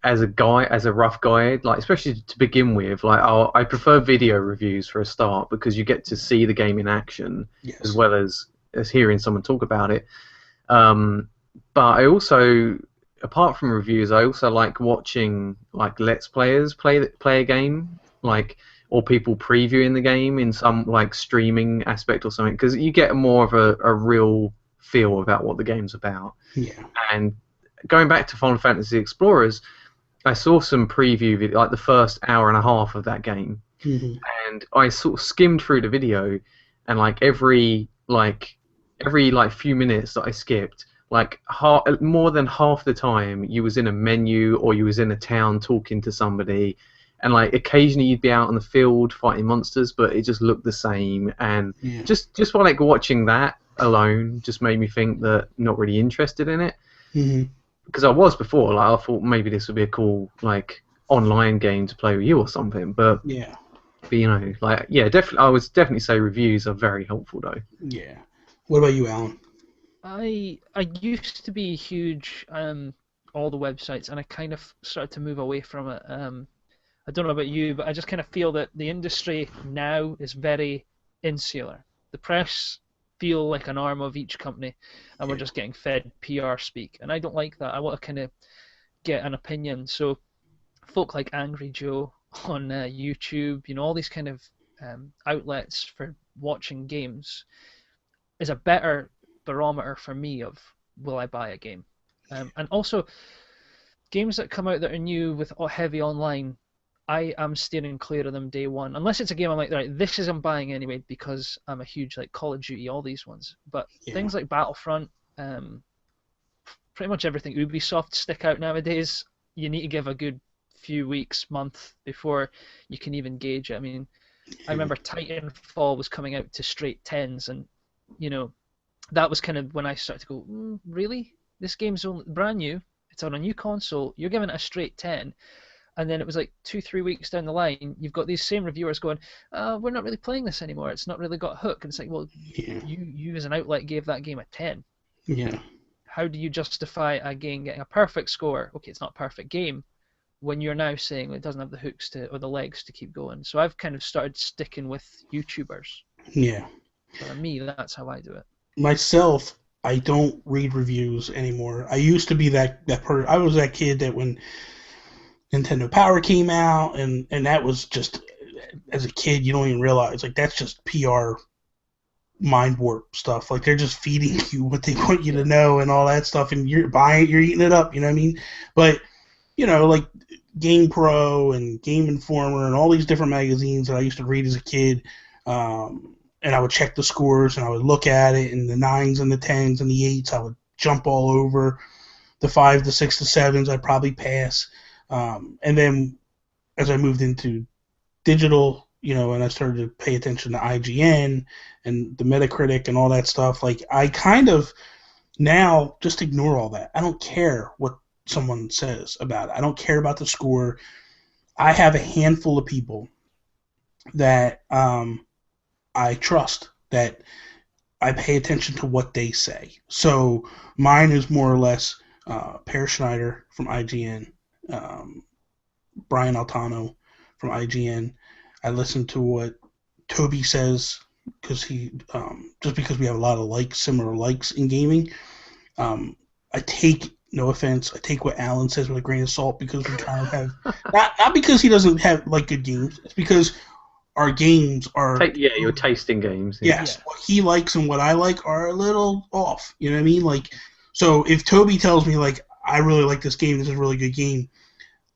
as a guide, as a rough guide, like especially to begin with. Like I prefer video reviews for a start because you get to see the game in action as well as hearing someone talk about it. But I also, apart from reviews, I also like watching like let's players play a game, like, or people previewing the game in some like streaming aspect or something, because you get more of a real feel about what the game's about. Yeah. And going back to Final Fantasy Explorers, I saw some preview video, like the first hour and a half of that game, and I sort of skimmed through the video, and like every few minutes that I skipped, like more than half the time you was in a menu or you was in a town talking to somebody, and like occasionally you'd be out on the field fighting monsters, but it just looked the same. And just by like watching that alone just made me think that I'm not really interested in it. Because I was before, like I thought maybe this would be a cool like online game to play with you or something. But you know, like definitely, I would definitely say reviews are very helpful though. Yeah. What about you, Alan? I used to be huge all the websites, and I kind of started to move away from it. I don't know about you, but I just kind of feel that the industry now is very insular. The press feel like an arm of each company, and we're just getting fed PR speak, and I don't like that. I want to kind of get an opinion. So folk like Angry Joe on YouTube, you know, all these kind of outlets for watching games is a better barometer for me of will I buy a game. And also games that come out that are new with heavy online, I am steering clear of them day one, unless it's a game I'm like, right, this is I'm buying anyway because I'm a huge like Call of Duty, all these ones. But things like Battlefront, pretty much everything Ubisoft stick out nowadays, you need to give a good few weeks, month before you can even gauge it. I mean, I remember Titanfall was coming out to straight 10s, and you know, that was kind of when I started to go, really? This game's only brand new, it's on a new console, you're giving it a straight 10. And then it was like 2-3 weeks down the line, you've got these same reviewers going, we're not really playing this anymore, it's not really got hook. And it's like, well, you as an outlet gave that game a 10. Yeah. How do you justify a game getting a perfect score? Okay, it's not a perfect game, when you're now saying it doesn't have the hooks to or the legs to keep going. So I've kind of started sticking with YouTubers. Yeah. For me, that's how I do it. Myself, I don't read reviews anymore. I used to be that person. I was that kid that when Nintendo Power came out, and that was just, as a kid, you don't even realize, like, that's just PR mind warp stuff. Like, they're just feeding you what they want you to know and all that stuff, and you're buying it, you're eating it up, you know what I mean? But, you know, like, Game Pro and Game Informer and all these different magazines that I used to read as a kid, and I would check the scores, and I would look at it, and the 9s and the 10s and the 8s, I would jump all over. The 5, the 6, the 7s, I'd probably pass. And then as I moved into digital, you know, and I started to pay attention to IGN and the Metacritic and all that stuff, like, I kind of now just ignore all that. I don't care what someone says about it. I don't care about the score. I have a handful of people that I trust, that I pay attention to what they say. So mine is more or less Per Schneider from IGN, Brian Altano from IGN. I listen to what TOBY says because he just because we have a lot of similar likes in gaming. I take, no offense, I take what Alan says with a grain of salt because we kind of have not because he doesn't have like good games. It's because our games are your taste in games. Yes, what he likes and what I like are a little off. You know what I mean? Like, so if TOBY tells me like I really like this game, this is a really good game,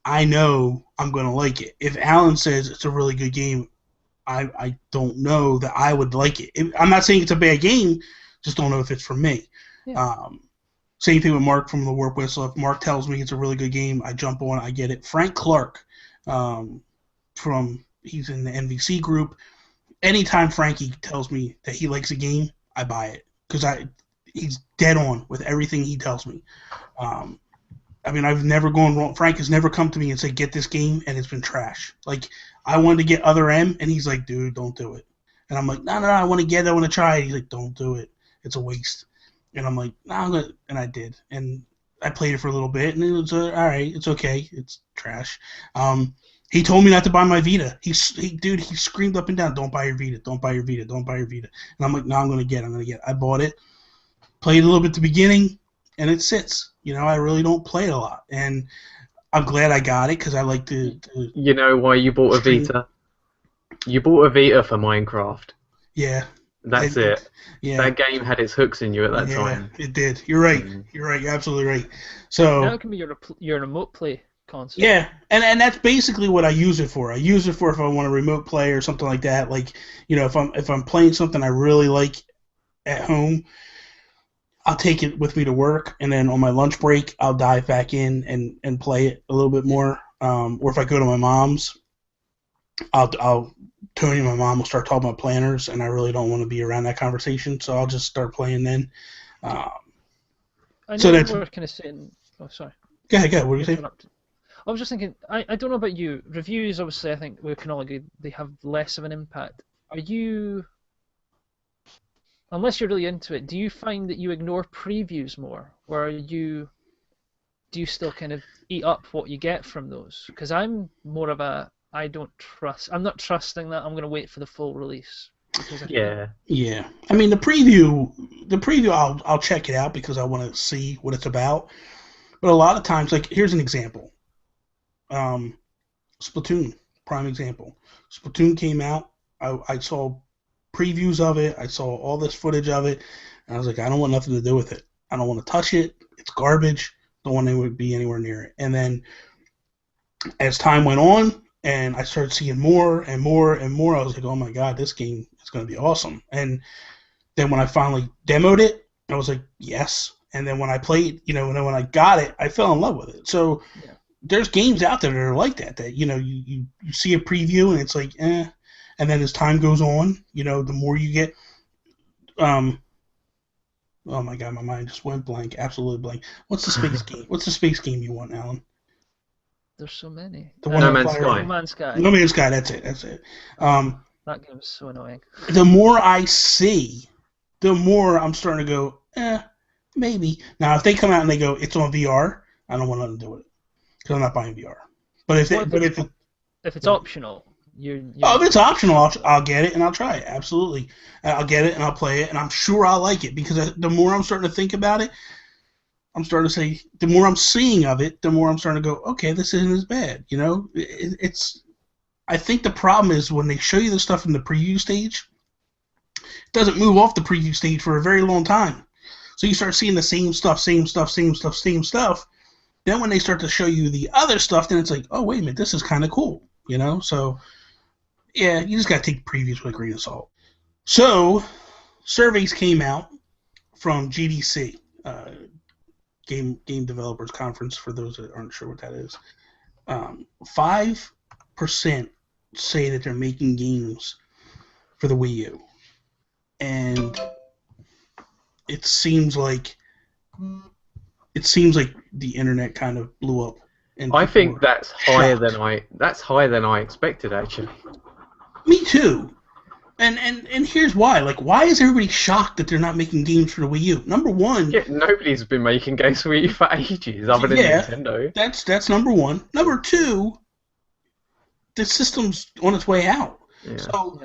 I know I'm going to like it. If Alan says it's a really good game, I don't know that I would like it. I'm not saying it's a bad game, just don't know if it's for me. Yeah. Same thing with Mark from the Warp Whistle. If Mark tells me it's a really good game, I jump on, I get it. Frank Clark, he's in the NVC group. Anytime Frankie tells me that he likes a game, I buy it because he's dead on with everything he tells me. I mean, I've never gone wrong. Frank has never come to me and said, get this game, and it's been trash. Like, I wanted to get Other M, and he's like, dude, don't do it. And I'm like, no, I want to get it, I want to try it. He's like, don't do it. It's a waste. And I'm like, no, I'm gonna, and I did. And I played it for a little bit, and it was all right. It's okay. It's trash. He told me not to buy my Vita. He screamed up and down, don't buy your Vita, don't buy your Vita, don't buy your Vita. And I'm like, no, I'm gonna get it. I bought it, played a little bit at the beginning, and it sits. You know, I really don't play it a lot, and I'm glad I got it because I like to. You know why you bought a Vita? You bought a Vita for Minecraft. Yeah. That's it. Yeah. That game had its hooks in you at that time. Yeah, it did. You're right. You're right. You're absolutely right. So now it can be your remote play console. Yeah, and that's basically what I use it for. I use it for if I want to remote play or something like that. Like, you know, if I'm playing something I really like at home, I'll take it with me to work, and then on my lunch break, I'll dive back in and play it a little bit more. Or if I go to my mom's, Tony and my mom will start talking about planners, and I really don't want to be around that conversation, so I'll just start playing then. I know so that's we're kind of saying. Oh, sorry. Go ahead. What are you saying? I was just thinking. I don't know about you. Reviews, obviously, I think we can all agree they have less of an impact. Are you? Unless you're really into it, do you find that you ignore previews more, or do you still kind of eat up what you get from those? Because I'm more of a I'm not trusting that. I'm going to wait for the full release. Yeah. I mean, the preview, I'll check it out because I want to see what it's about. But a lot of times, like, here's an example. Splatoon, prime example. Splatoon came out. I saw previews of it. I saw all this footage of it. And I was like, I don't want nothing to do with it. I don't want to touch it. It's garbage. Don't want to be anywhere near it. And then as time went on, and I started seeing more and more and more, I was like, oh my God, this game is going to be awesome. And then when I finally demoed it, I was like, yes. And then when I played, you know, and then when I got it, I fell in love with it. So there's games out there that are like that, you know, you see a preview and it's like, eh. And then as time goes on, you know, the more you get, oh my God, my mind just went blank, absolutely blank. What's the space game? What's the space game you want, Alan? There's so many. No Man's Sky. No Man's Sky. No Man's Sky, that's it. That game's so annoying. The more I see, the more I'm starting to go, maybe. Now, if they come out and they go, it's on VR, I don't want nothing to do with it because I'm not buying VR. But if it's optional, you're if it's optional, I'll get it and I'll try it. Absolutely, I'll get it and I'll play it, and I'm sure I'll like it because the more I'm starting to think about it, I'm starting to say, the more I'm seeing of it, the more I'm starting to go, okay, this isn't as bad. You know, I think the problem is when they show you the stuff in the preview stage, it doesn't move off the preview stage for a very long time. So you start seeing the same stuff. Then when they start to show you the other stuff, then it's like, oh, wait a minute, this is kind of cool. You know, so yeah, you just got to take previews with a grain of salt. So surveys came out from GDC. Game Developers Conference, for those that aren't sure what that is. 5% say that they're making games for the Wii U. And it seems like the internet kind of blew up. I think that's higher than I expected, actually. Me too. And here's why. Like, why is everybody shocked that they're not making games for the Wii U? Number one... Yeah, nobody's been making games for Wii U for ages, other than Nintendo. That's number one. Number two, the system's on its way out. Yeah. So,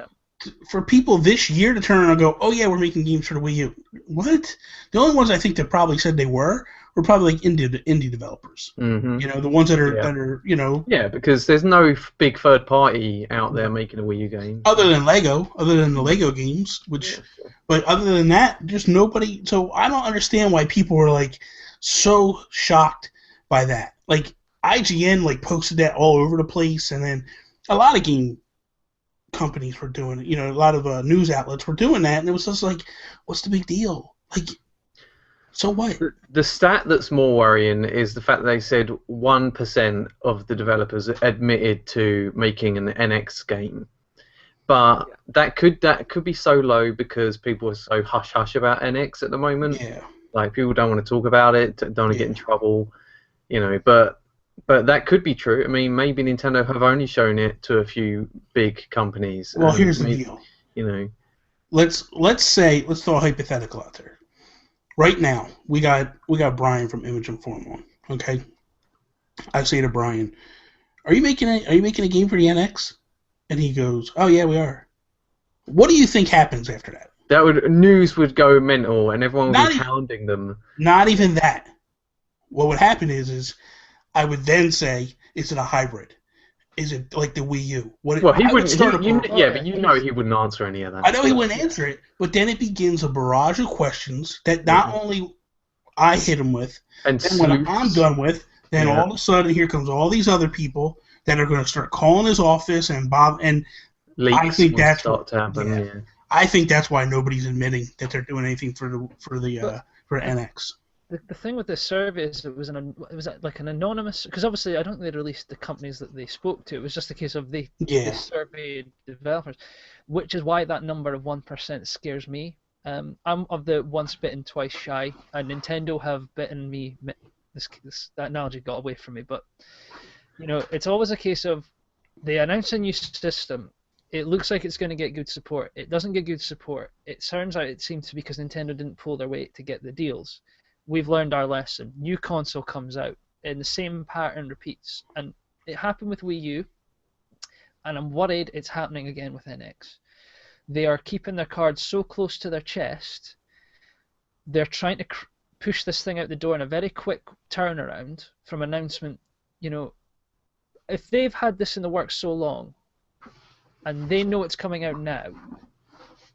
for people this year to turn around and go, oh yeah, we're making games for the Wii U. What? The only ones I think that probably said they were probably like indie developers. Mm-hmm. You know, the ones that are you know. Yeah, because there's no big third party out there making a Wii U game. Other than the Lego games, but other than that, just nobody. So I don't understand why people were like so shocked by that. Like, IGN like posted that all over the place, and then a lot of game companies were doing it. A lot of news outlets were doing that, and it was just like, what's the big deal? Like, so what? The stat that's more worrying is the fact that they said 1% of the developers admitted to making an NX game. But that could be so low because people are so hush hush about NX at the moment. Yeah. Like, people don't want to talk about it, don't want to get in trouble, But that could be true. I mean, maybe Nintendo have only shown it to a few big companies. Well, here's the deal. Let's throw a hypothetical out there. Right now, we got Brian from Image and Form on. Okay, I say to Brian, "Are you making a game for the NX?" And he goes, "Oh yeah, we are." What do you think happens after that? News would go mental, and everyone would be hounding them. Not even that. What would happen is I would then say, "Is it a hybrid? Is it like the Wii U?" He wouldn't. But he wouldn't answer any of that. I know he wouldn't answer it, but then it begins a barrage of questions that not only I hit him with, and when I'm done with, then all of a sudden here comes all these other people that are going to start calling his office and Bob and leaks. I think that's what to happen. I think that's why nobody's admitting that they're doing anything for NX. The thing with this survey is it was like an anonymous, because obviously I don't think they released the companies that they spoke to. It was just a case of they surveyed developers, which is why that number of 1% scares me. I'm of the once bitten twice shy, and Nintendo have bitten me. That analogy got away from me, but it's always a case of they announce a new system. It looks like it's going to get good support. It doesn't get good support. It turns out it seems to be because Nintendo didn't pull their weight to get the deals. We've learned our lesson. New console comes out, and the same pattern repeats. And it happened with Wii U, and I'm worried it's happening again with NX. They are keeping their cards so close to their chest. They're trying to push this thing out the door in a very quick turnaround from announcement. If they've had this in the works so long, and they know it's coming out now,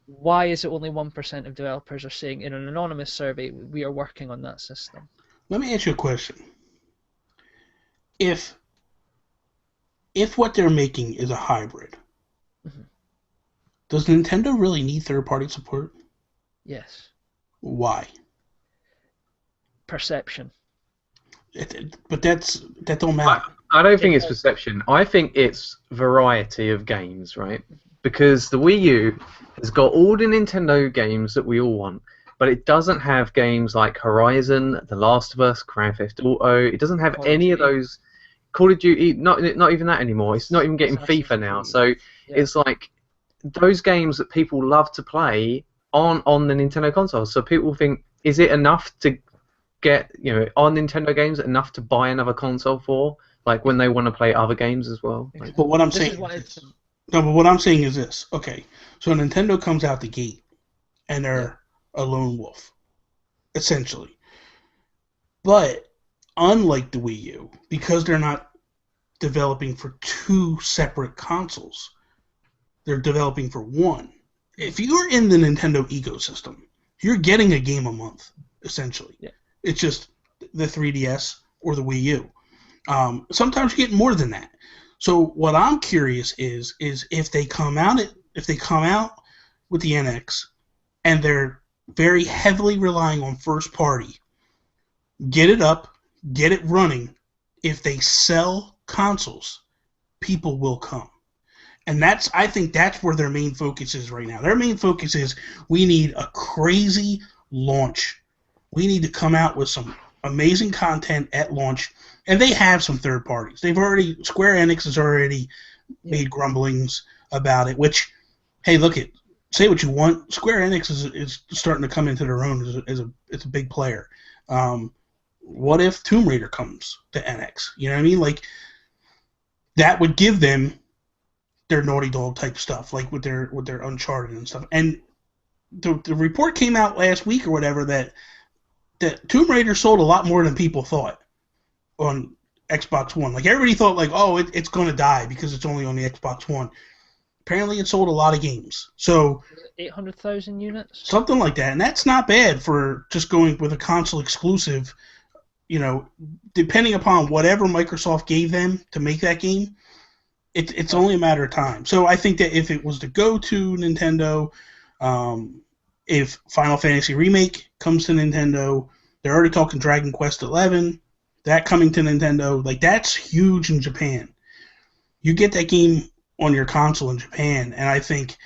why is it only 1% of developers are saying in an anonymous survey we are working on that system? Let me ask you a question. If what they're making is a hybrid, does Nintendo really need third-party support? Yes. Why? Perception. But that don't matter. I don't think it's perception. I think it's variety of games, right? Because the Wii U has got all the Nintendo games that we all want, but it doesn't have games like Horizon, The Last of Us, Grand Theft Auto. It doesn't have any of those. Call of Duty, not even that anymore. It's not even getting FIFA now. So it's like those games that people love to play on the Nintendo console. So people think, is it enough to get on Nintendo games enough to buy another console for? Like when they want to play other games as well. Like, but what I'm saying is this. Okay, so Nintendo comes out the gate, and they're a lone wolf, essentially. But unlike the Wii U, because they're not developing for two separate consoles, they're developing for one. If you're in the Nintendo ecosystem, you're getting a game a month, essentially. Yeah. It's just the 3DS or the Wii U. Sometimes you get more than that. So what I'm curious is if they come out with the NX and they're very heavily relying on first party, get it up, get it running. If they sell consoles, people will come. And I think that's where their main focus is right now. Their main focus is we need a crazy launch. We need to come out with some amazing content at launch. And they have some third parties. Square Enix has already made grumblings about it, which, hey, say what you want. Square Enix is starting to come into their own as a big player. What if Tomb Raider comes to NX? You know what I mean? Like, that would give them their Naughty Dog type stuff, like with their Uncharted and stuff. And the report came out last week or whatever that Tomb Raider sold a lot more than people thought on Xbox One. Like, everybody thought, like, oh, it's going to die because it's only on the Xbox One. Apparently, it sold a lot of games. So 800,000 units? Something like that. And that's not bad for just going with a console exclusive, depending upon whatever Microsoft gave them to make that game, it's only a matter of time. So I think that if it was to go to Nintendo, if Final Fantasy Remake comes to Nintendo, they're already talking Dragon Quest XI, that coming to Nintendo, like that's huge in Japan. You get that game on your console in Japan, and I think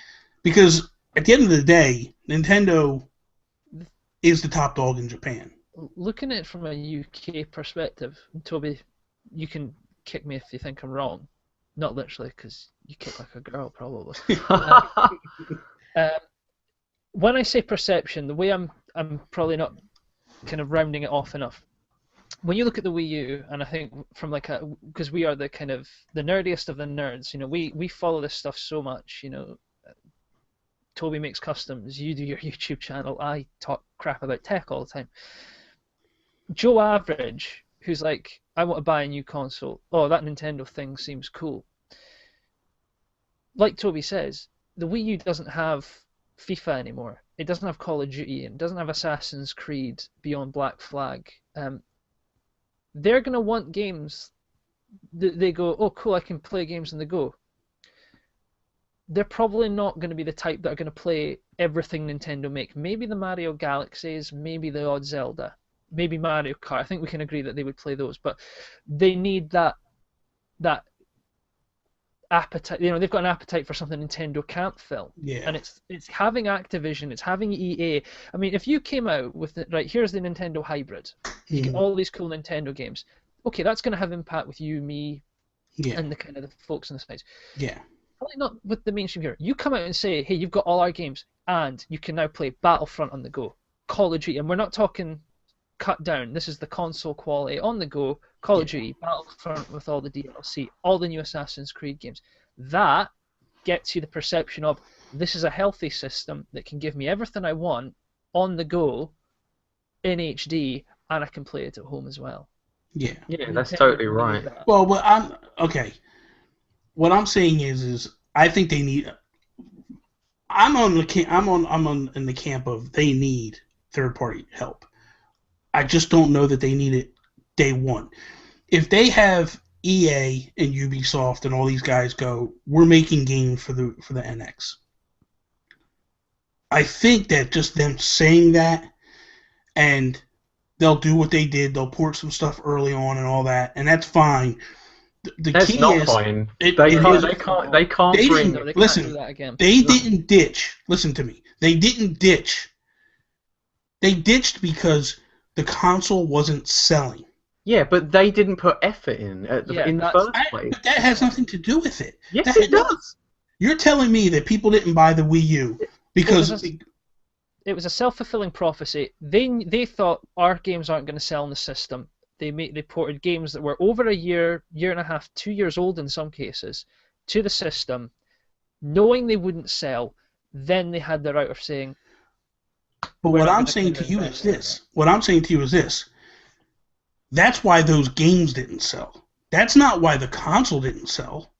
because at the end of the day, Nintendo is the top dog in Japan. Looking at it from a UK perspective, Toby, you can kick me if you think I'm wrong. Not literally, because you kick like a girl, probably. When I say perception, the way I'm probably not kind of rounding it off enough. When you look at the Wii U, and I think from because we are the kind of the nerdiest of the nerds, we follow this stuff so much, Toby makes customs, you do your YouTube channel, I talk crap about tech all the time. Joe Average, who's like, I want to buy a new console, oh, that Nintendo thing seems cool. Like Toby says, the Wii U doesn't have FIFA anymore. It doesn't have Call of Duty, it doesn't have Assassin's Creed, Beyond Black Flag. They're going to want games that they go, oh cool, I can play games on the go. They're probably not going to be the type that are going to play everything Nintendo make. Maybe the Mario Galaxies, maybe the odd Zelda, maybe Mario Kart. I think we can agree that they would play those, but they need that appetite. They've got an appetite for something Nintendo can't fill. Yeah. And it's having Activision, it's having EA. I mean, if you came out with right, here's the Nintendo hybrid. You get all these cool Nintendo games. Okay, that's going to have impact with you, me, and the kind of the folks in the space. Yeah. Probably not with the mainstream here. You come out and say, hey, you've got all our games, and you can now play Battlefront on the go, Call of Duty, and we're not talking cut down. This is the console quality on the go, Call of Duty, Battlefront with all the DLC, all the new Assassin's Creed games. That gets you the perception of this is a healthy system that can give me everything I want on the go in HD, and I can play it at home as well. Yeah. Yeah, that's totally right. Well, but what I'm saying is I think they need. I'm in the camp of they need third-party help. I just don't know that they need it day one. If they have EA and Ubisoft and all these guys go, we're making games for the NX. I think that just them saying that, and they'll do what they did. They'll port some stuff early on and all that, and that's fine. That's not fine. They can't bring. Listen, they didn't ditch. Listen to me. They didn't ditch. They ditched because the console wasn't selling. Yeah, but they didn't put effort in the first place. But that has nothing to do with it. Yes, it does. You're telling me that people didn't buy the Wii U because it was a self-fulfilling prophecy. They thought our games aren't going to sell in the system. They ported games that were over a year and a half, 2 years old in some cases, to the system, knowing they wouldn't sell. Then they had the route of saying. But what I'm saying to you is this. That's why those games didn't sell. That's not why the console didn't sell.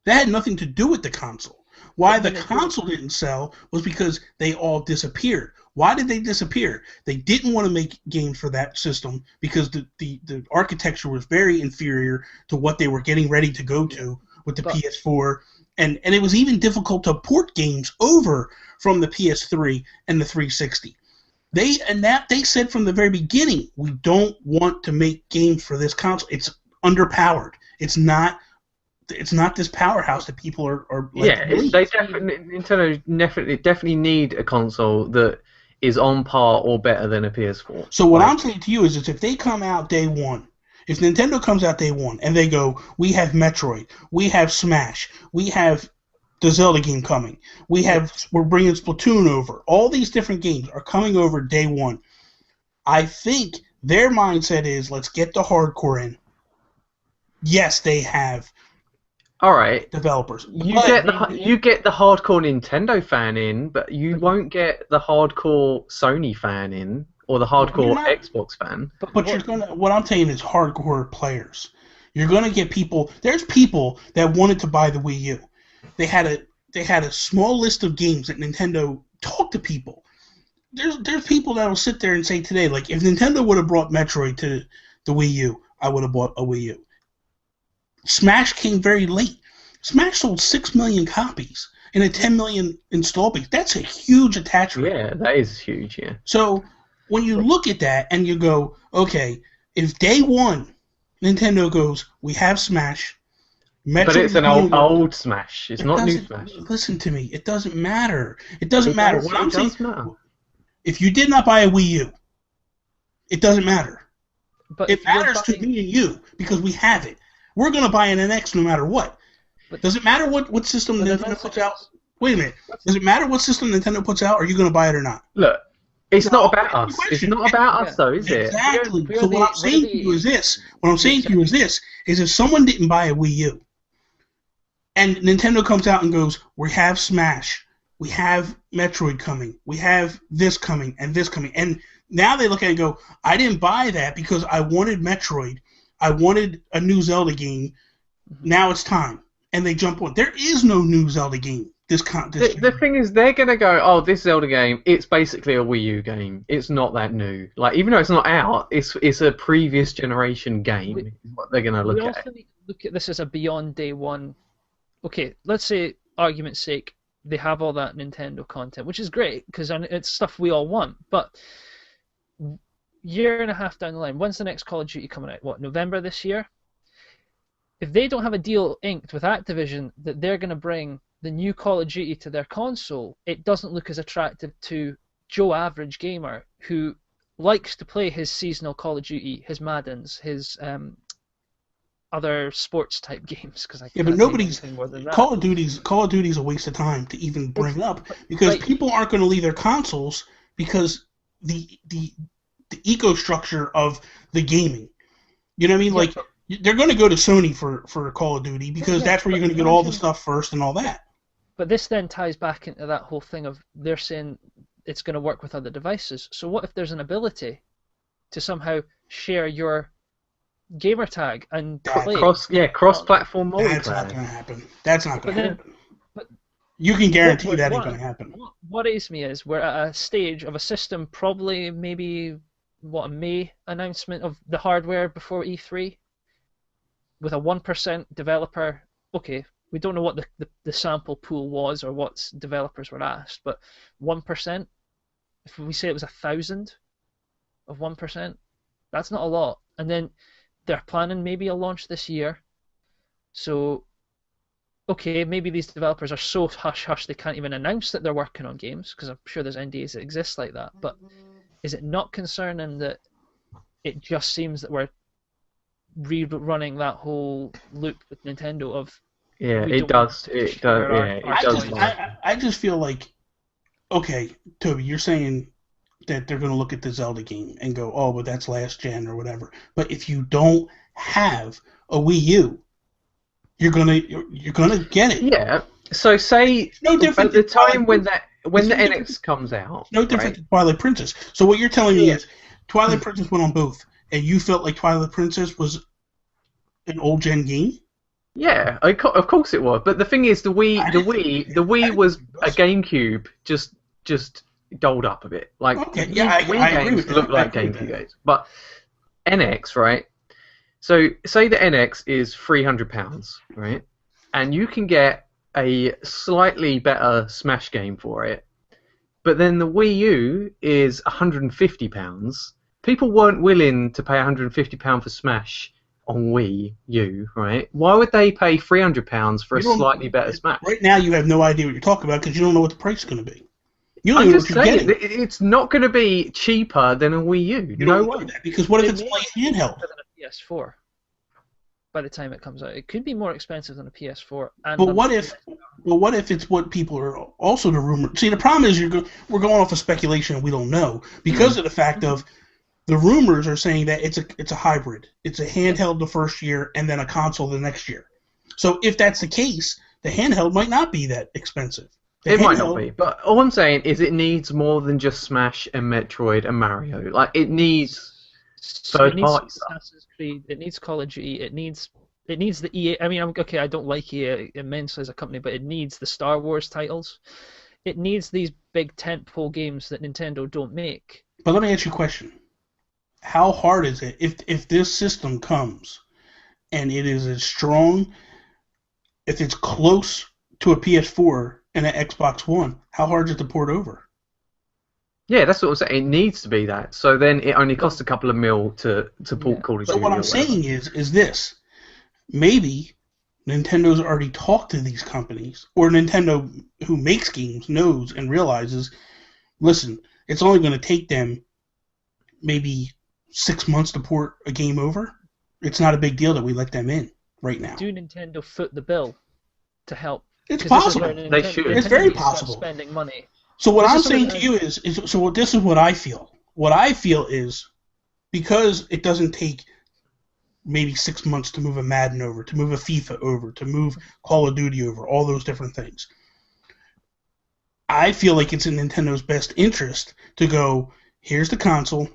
That had nothing to do with the console. Why the console didn't sell was because they all disappeared. Why did they disappear? They didn't want to make games for that system because the architecture was very inferior to what they were getting ready to go to with the PS4. And it was even difficult to port games over from the PS3 and the 360. They said from the very beginning, we don't want to make games for this console. It's underpowered. It's not this powerhouse that people are like. Yeah, Nintendo definitely need a console that is on par or better than a PS4. So what I'm saying to you is if they come out day one, if Nintendo comes out day one and they go, we have Metroid, we have Smash, we have the Zelda game coming, we're bringing Splatoon over, all these different games are coming over day one. I think their mindset is let's get the hardcore in. Yes, they have. All right, developers. You get the hardcore Nintendo fan in, but you won't get the hardcore Sony fan in or the hardcore Xbox fan. But what I'm saying is hardcore players. You're gonna get people. There's people that wanted to buy the Wii U. They had a small list of games that Nintendo talked to people. There's people that will sit there and say today, like if Nintendo would have brought Metroid to the Wii U, I would have bought a Wii U. Smash came very late. Smash sold 6 million copies in a 10 million install base. That's a huge attach rate. Yeah, that is huge, yeah. So when you look at that and you go, okay, if day one Nintendo goes, we have Smash, Metroid, but it's an old Smash. It's not new Smash. Listen to me. It doesn't matter. It doesn't matter. What I'm saying, matter. If you did not buy a Wii U, it doesn't matter. But it matters to me and you because we have it. We're going to buy an NX no matter what. But does it matter what system Nintendo puts out? Wait a minute. Does it matter what system Nintendo puts out? Are you going to buy it or not? Look, it's not about us. It's not about us, though, is it? Exactly. So what I'm saying to you is this. What I'm saying to you is this. Is if someone didn't buy a Wii U, and Nintendo comes out and goes, we have Smash, we have Metroid coming, we have this coming, and this coming, and now they look at it and go, I didn't buy that because I wanted Metroid, I wanted a new Zelda game, now it's time. And they jump on. There is no new Zelda game. The thing is, they're going to go, oh, this Zelda game, it's basically a Wii U game. It's not that new. Like, even though it's not out, it's a previous generation game. Is what they're going to look at. We also need to look at this as a beyond day one. Okay, let's say, argument's sake, they have all that Nintendo content, which is great, because it's stuff we all want. But year and a half down the line, when's the next Call of Duty coming out? What, November this year? If they don't have a deal inked with Activision that they're going to bring the new Call of Duty to their console, it doesn't look as attractive to Joe Average Gamer, who likes to play his seasonal Call of Duty, his Maddens, his other sports type games. But nobody's Call of Duty's a waste of time to even bring up because people aren't going to leave their consoles because the eco structure of the gaming. You know what I mean? Yeah, like. They're going to go to Sony for Call of Duty because that's where you're going to get all the stuff first and all that. But this then ties back into that whole thing of they're saying it's going to work with other devices. So what if there's an ability to somehow share your gamer tag and play? Cross-platform multiplayer. That's not going to happen. That's not going to happen. But you can guarantee that ain't going to happen. What worries me is we're at a stage of a system, probably maybe a May announcement of the hardware before E3. With a 1% developer, okay, we don't know what the sample pool was or what developers were asked, but 1%, if we say it was 1,000 of 1%, that's not a lot. And then they're planning maybe a launch this year. So, okay, maybe these developers are so hush-hush they can't even announce that they're working on games, because I'm sure there's NDAs that exist like that. But is it not concerning that it just seems that we're rerunning that whole loop with Nintendo of it does. I just feel like, okay, Toby, you're saying that they're going to look at the Zelda game and go, oh, but that's last gen or whatever. But if you don't have a Wii U, you're gonna get it. Yeah. So say no different at the time when the NX comes out. No different than Twilight Princess. So what you're telling me is Twilight Princess went on both. And you felt like Twilight Princess was an old gen game? Yeah, of course it was. But the thing is, the Wii was a GameCube just dolled up a bit. Like Wii I agree games with that. look like GameCube games, but NX, right? So say the NX is £300, right? And you can get a slightly better Smash game for it, but then the Wii U is £150. People weren't willing to pay £150 for Smash on Wii U, right? Why would they pay £300 for a slightly better Smash? Right now, you have no idea what you're talking about because you don't know what the price is going to be. You don't I'm know just what you're saying, getting. it's not going to be cheaper than a Wii U. You don't know that because what if it's playing handheld? Than a PS4. By the time it comes out, it could be more expensive than a PS4. But what if it's what people are also the rumor? See, the problem is we're going off of speculation and we don't know because of the fact of the rumors are saying that it's a hybrid. It's a handheld the first year and then a console the next year. So if that's the case, the handheld might not be that expensive. It might not be, but all I'm saying is it needs more than just Smash and Metroid and Mario. Like it needs third-party stuff. Assassin's Creed. It needs Call of Duty. It needs the EA. I mean, okay, I don't like EA immensely as a company, but it needs the Star Wars titles. It needs these big tentpole games that Nintendo don't make. But let me ask you a question. how hard is it if this system comes and it is as strong, if it's close to a PS4 and an Xbox One, how hard is it to port over? Yeah, that's what I'm saying. It needs to be that. So then it only costs a couple of mil to port Call of Duty. So what I'm saying is this. Maybe Nintendo's already talked to these companies, or Nintendo, who makes games, knows and realizes, listen, it's only going to take them maybe 6 months to port a game over. It's not a big deal that we let them in right now. Do Nintendo foot the bill to help? It's possible. They should. It's very possible. Spending money. So what I'm saying to you is so this is what I feel. What I feel is, because it doesn't take maybe 6 months to move a Madden over, to move a FIFA over, to move Call of Duty over, all those different things. I feel like it's in Nintendo's best interest to go, here's the console,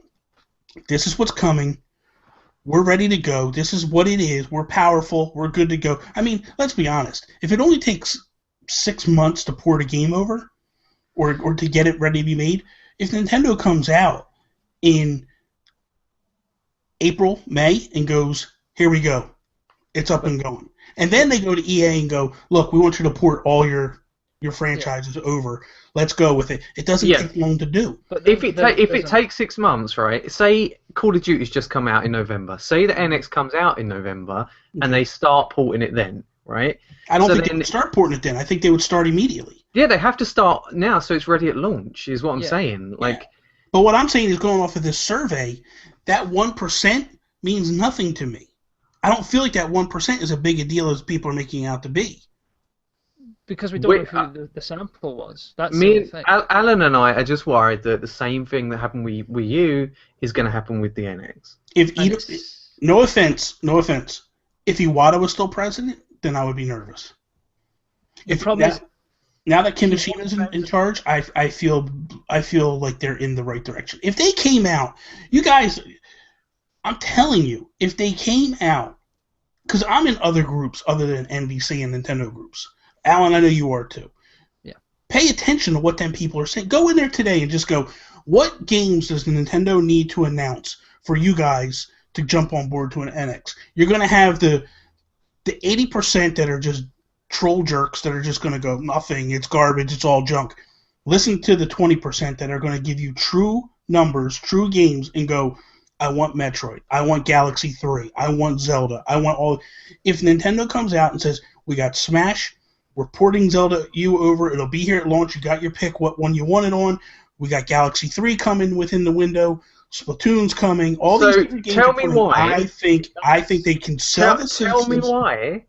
this is what's coming, we're ready to go, this is what it is, we're powerful, we're good to go. I mean, let's be honest. If it only takes 6 months to port a game over, or to get it ready to be made, if Nintendo comes out in April, May, and goes, here we go, it's up and going. And then they go to EA and go, look, we want you to port all your franchises over. Let's go with it. It doesn't take long to do. But if it takes 6 months, right? Say Call of Duty's just come out in November. Say the NX comes out in November, and they start porting it then, right? I don't think they would start porting it then. I think they would start immediately. Yeah, they have to start now, so it's ready at launch. Is what I'm saying. Like, but what I'm saying is, going off of this survey, that 1% means nothing to me. I don't feel like that 1% is as big a deal as people are making it out to be. Because we don't know who the sample was. That's me, Alan and I are just worried that the same thing that happened with Wii U is going to happen with the NX. No offense, if Iwata was still president, then I would be nervous. Now that Kimishima's in charge, I feel like they're in the right direction. If they came out, you guys, I'm telling you, if they came out, because I'm in other groups other than NBC and Nintendo groups. Alan, I know you are too. Yeah. Pay attention to what them people are saying. Go in there today and just go, what games does Nintendo need to announce for you guys to jump on board to an NX? You're going to have the 80% that are just troll jerks that are just going to go, nothing, it's garbage, it's all junk. Listen to the 20% that are going to give you true numbers, true games, and go, I want Metroid, I want Galaxy 3, I want Zelda, I want all. If Nintendo comes out and says, we got Smash, we're porting Zelda U over, it'll be here at launch, you got your pick what one you want it on, we got Galaxy 3 coming within the window, Splatoon's coming, all these different games. Tell me why. I think they can sell the systems. Tell me why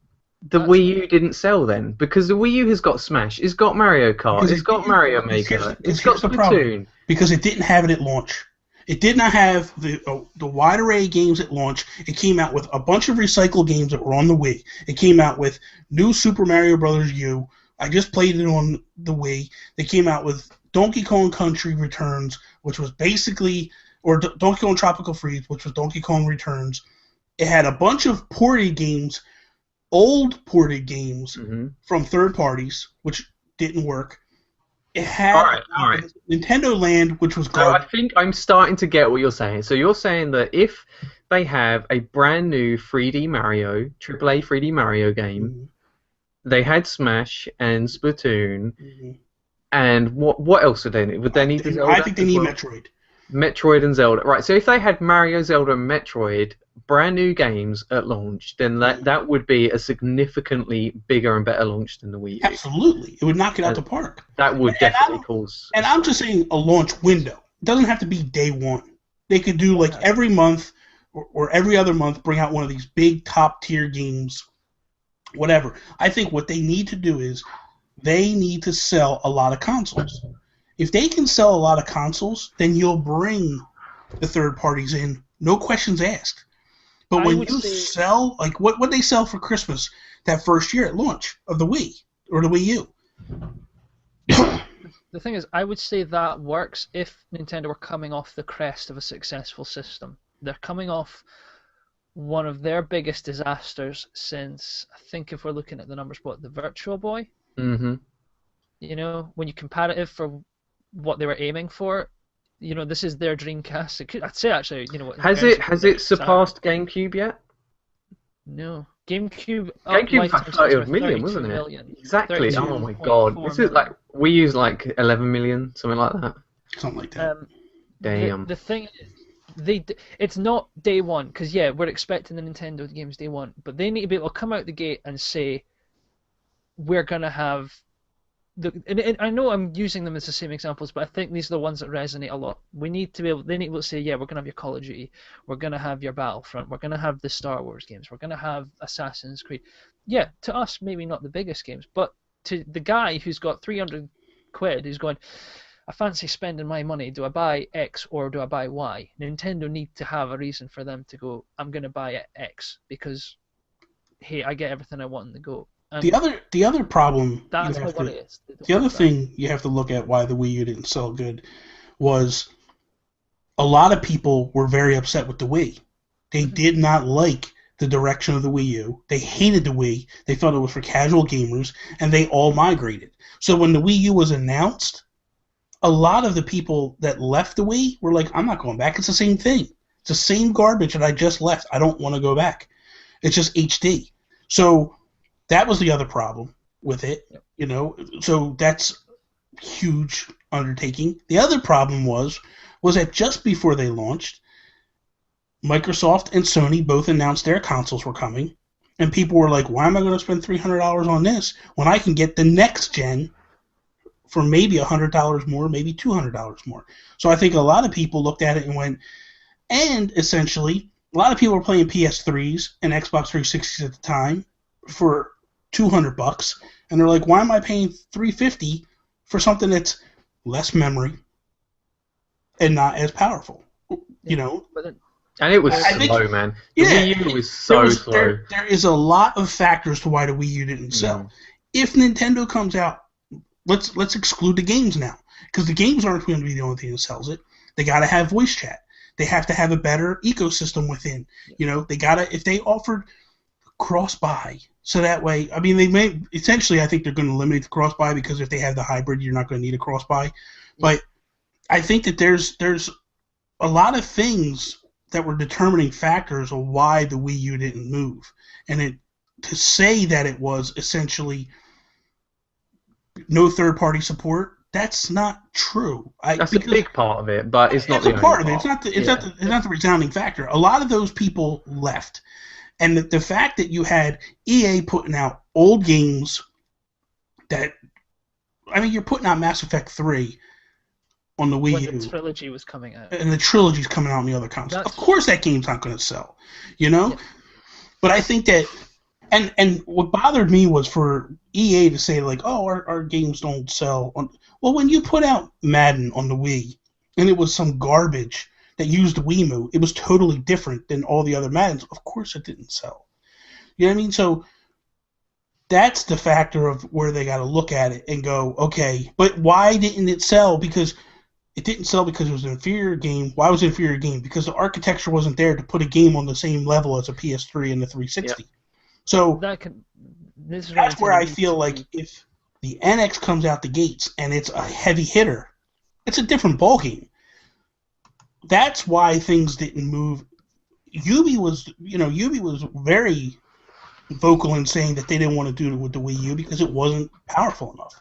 the Wii U didn't sell then, because the Wii U has got Smash, it's got Mario Kart, it's got Mario Maker, it's got Splatoon. Because it didn't have it at launch. It did not have the wide array of games at launch. It came out with a bunch of recycled games that were on the Wii. It came out with new Super Mario Bros. U. I just played it on the Wii. They came out with Donkey Kong Country Returns, which was basically, or Donkey Kong Tropical Freeze, which was Donkey Kong Returns. It had a bunch of ported games, old ported games from third parties, which didn't work. It had all right. Nintendo Land, which was garbage. So I think I'm starting to get what you're saying. So you're saying that if they have a brand new 3D Mario, AAA 3D Mario game, they had Smash and Splatoon, and what else would they need? Would they need Zelda? I think they need Metroid. Metroid and Zelda. Right, so if they had Mario, Zelda, and Metroid, brand new games at launch, then that would be a significantly bigger and better launch than the Wii U. Absolutely. It would knock it out the park. That would definitely cause... And I'm just saying a launch window. It doesn't have to be day one. They could do like every month or every other month, bring out one of these big top-tier games, whatever. I think what they need to do is they need to sell a lot of consoles. If they can sell a lot of consoles, then you'll bring the third parties in, no questions asked. But when you sell, like what they sell for Christmas that first year at launch of the Wii or the Wii U. The thing is, I would say that works if Nintendo were coming off the crest of a successful system. They're coming off one of their biggest disasters since, I think if we're looking at the numbers, the Virtual Boy? Mm-hmm. You know, when you compare it for what they were aiming for, this is their Dreamcast. I'd say actually, what Has it surpassed GameCube yet? No. GameCube GameCube was like 30 odd million, 32 wasn't it? million. Exactly. Oh my god. This is like we use like 11 million, something like that. Something like that. Damn. The thing is, it's not day one, because we're expecting the Nintendo games day one, but they need to be able to come out the gate and say, we're gonna have and I know I'm using them as the same examples, but I think these are the ones that resonate a lot. They need to be able to say, we're gonna have your Call of Duty, we're gonna have your Battlefront, we're gonna have the Star Wars games, we're gonna have Assassin's Creed. Yeah, to us maybe not the biggest games, but to the guy who's got 300 quid, who's going, I fancy spending my money, do I buy X or do I buy Y? Nintendo need to have a reason for them to go, I'm gonna buy X because, hey, I get everything I want in the go. The other problem, that's what it is. The other thing you have to look at why the Wii U didn't sell good was a lot of people were very upset with the Wii. They did not like the direction of the Wii U. They hated the Wii. They felt it was for casual gamers, and they all migrated. So when the Wii U was announced, a lot of the people that left the Wii were like, I'm not going back. It's the same thing. It's the same garbage that I just left. I don't want to go back. It's just HD. So that was the other problem with it, So that's a huge undertaking. The other problem was that just before they launched, Microsoft and Sony both announced their consoles were coming, and people were like, why am I going to spend $300 on this when I can get the next gen for maybe $100 more, maybe $200 more? So I think a lot of people looked at it and went, and essentially, a lot of people were playing PS3s and Xbox 360s at the time for $200, and they're like, why am I paying $350 for something that's less memory and not as powerful? And it was slow, man. The Wii U was so slow. There is a lot of factors to why the Wii U didn't sell. If Nintendo comes out, let's exclude the games now, because the games aren't going to be the only thing that sells it. They got to have voice chat. They have to have a better ecosystem within. They gotta, if they offered cross-buy, so that way, I mean, they may essentially, I think they're going to eliminate the cross-buy, because if they have the hybrid, you're not going to need a cross-buy. But I think that there's a lot of things that were determining factors of why the Wii U didn't move, and to say that it was essentially no third-party support, that's not true. That's a big part of it, but it's not the only part of it. It's not the resounding factor. A lot of those people left. And the fact that you had EA putting out old games you're putting out Mass Effect 3 on the Wii U. When the trilogy was coming out. And the trilogy's coming out on the other consoles. Of course that game's not going to sell, Yeah. But I think that, and what bothered me was for EA to say, like, oh, our games don't sell. Well, when you put out Madden on the Wii, and it was some garbage that used the Wiimote, it was totally different than all the other Maddens. Of course it didn't sell. You know what I mean? So that's the factor of where they got to look at it and go, okay, but why didn't it sell? Because it didn't sell because it was an inferior game. Why was it an inferior game? Because the architecture wasn't there to put a game on the same level as a PS3 and the 360. Yep. So that's where I feel like if the NX comes out the gates and it's a heavy hitter, it's a different ballgame. That's why things didn't move. Ubi was very vocal in saying that they didn't want to do it with the Wii U because it wasn't powerful enough.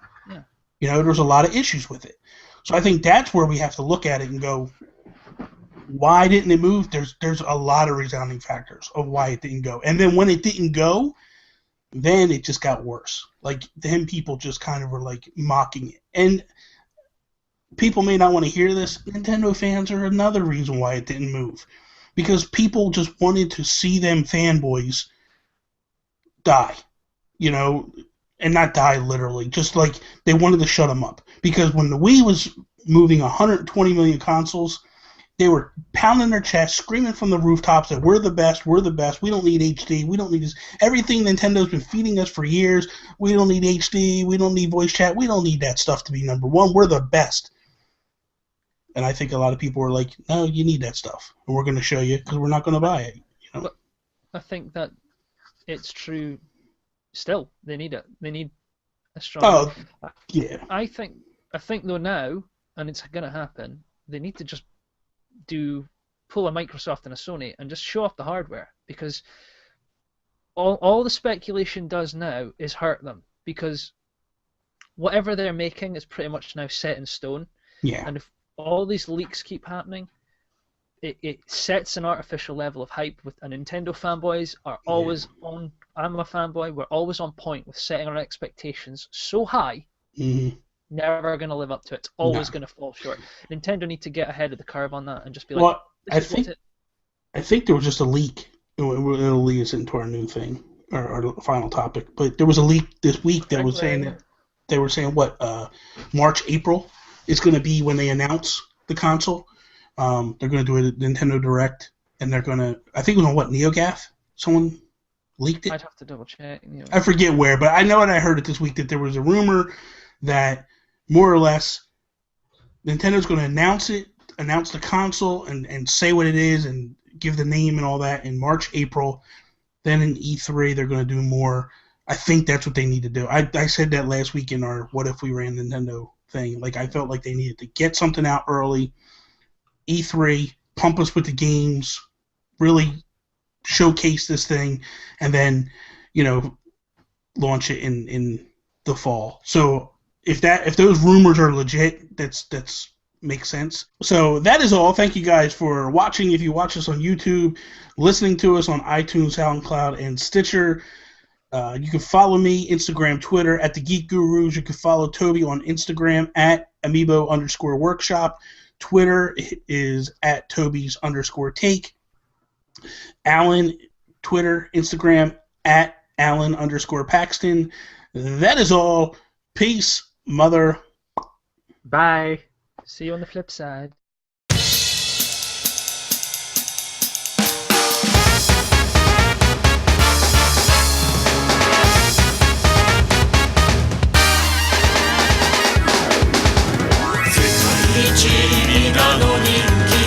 Yeah. There was a lot of issues with it. So I think that's where we have to look at it and go, why didn't it move? There's a lot of resounding factors of why it didn't go. And then when it didn't go, then it just got worse. Like, then people just kind of were like mocking it. And people may not want to hear this. Nintendo fans are another reason why it didn't move. Because people just wanted to see them fanboys die. And not die literally. Just like they wanted to shut them up. Because when the Wii was moving 120 million consoles, they were pounding their chest, screaming from the rooftops that we're the best, we don't need HD, we don't need this. Everything Nintendo's been feeding us for years, we don't need HD, we don't need voice chat, we don't need that stuff to be number one, we're the best. And I think a lot of people were like, no, you need that stuff, and we're going to show you because we're not going to buy it. But I think that it's true still. They need it. They need a strong... Oh, yeah. I think though now, and it's going to happen, they need to just pull a Microsoft and a Sony and just show off the hardware, because all the speculation does now is hurt them, because whatever they're making is pretty much now set in stone. Yeah. And if all these leaks keep happening, it sets an artificial level of hype. And Nintendo fanboys are always on. I'm a fanboy. We're always on point with setting our expectations so high. Mm-hmm. Never going to live up to it. It's always going to fall short. Nintendo need to get ahead of the curve on that and just be like, well, I think there was just a leak. It'll lead us into our new thing, our final topic. But there was a leak this week that was saying that they were saying March, April is going to be when they announce the console. They're going to do a Nintendo Direct, and they're going to, I think it was on NeoGAF. Someone leaked it. I'd have to double check. I forget where, but I know, and I heard it this week, that there was a rumor that more or less Nintendo's going to announce the console and say what it is and give the name and all that in March, April. Then in E3 they're going to do more. I think that's what they need to do. I said that last week in our What If We Ran Nintendo thing. Like, I felt like they needed to get something out early. E3, pump us with the games, really showcase this thing, and then, launch it in the fall. So if those rumors are legit, that's makes sense. So that is all. Thank you guys for watching. If you watch us on YouTube, listening to us on iTunes, SoundCloud, and Stitcher. You can follow me, Instagram, Twitter, at The Geek Gurus. You can follow Toby on Instagram at Amiibo_workshop. Twitter is at Toby's_take. Allan, Twitter, Instagram, at Allan_Paxton. That is all. Peace, mother. Bye. See you on the flip side. Ichi なの人気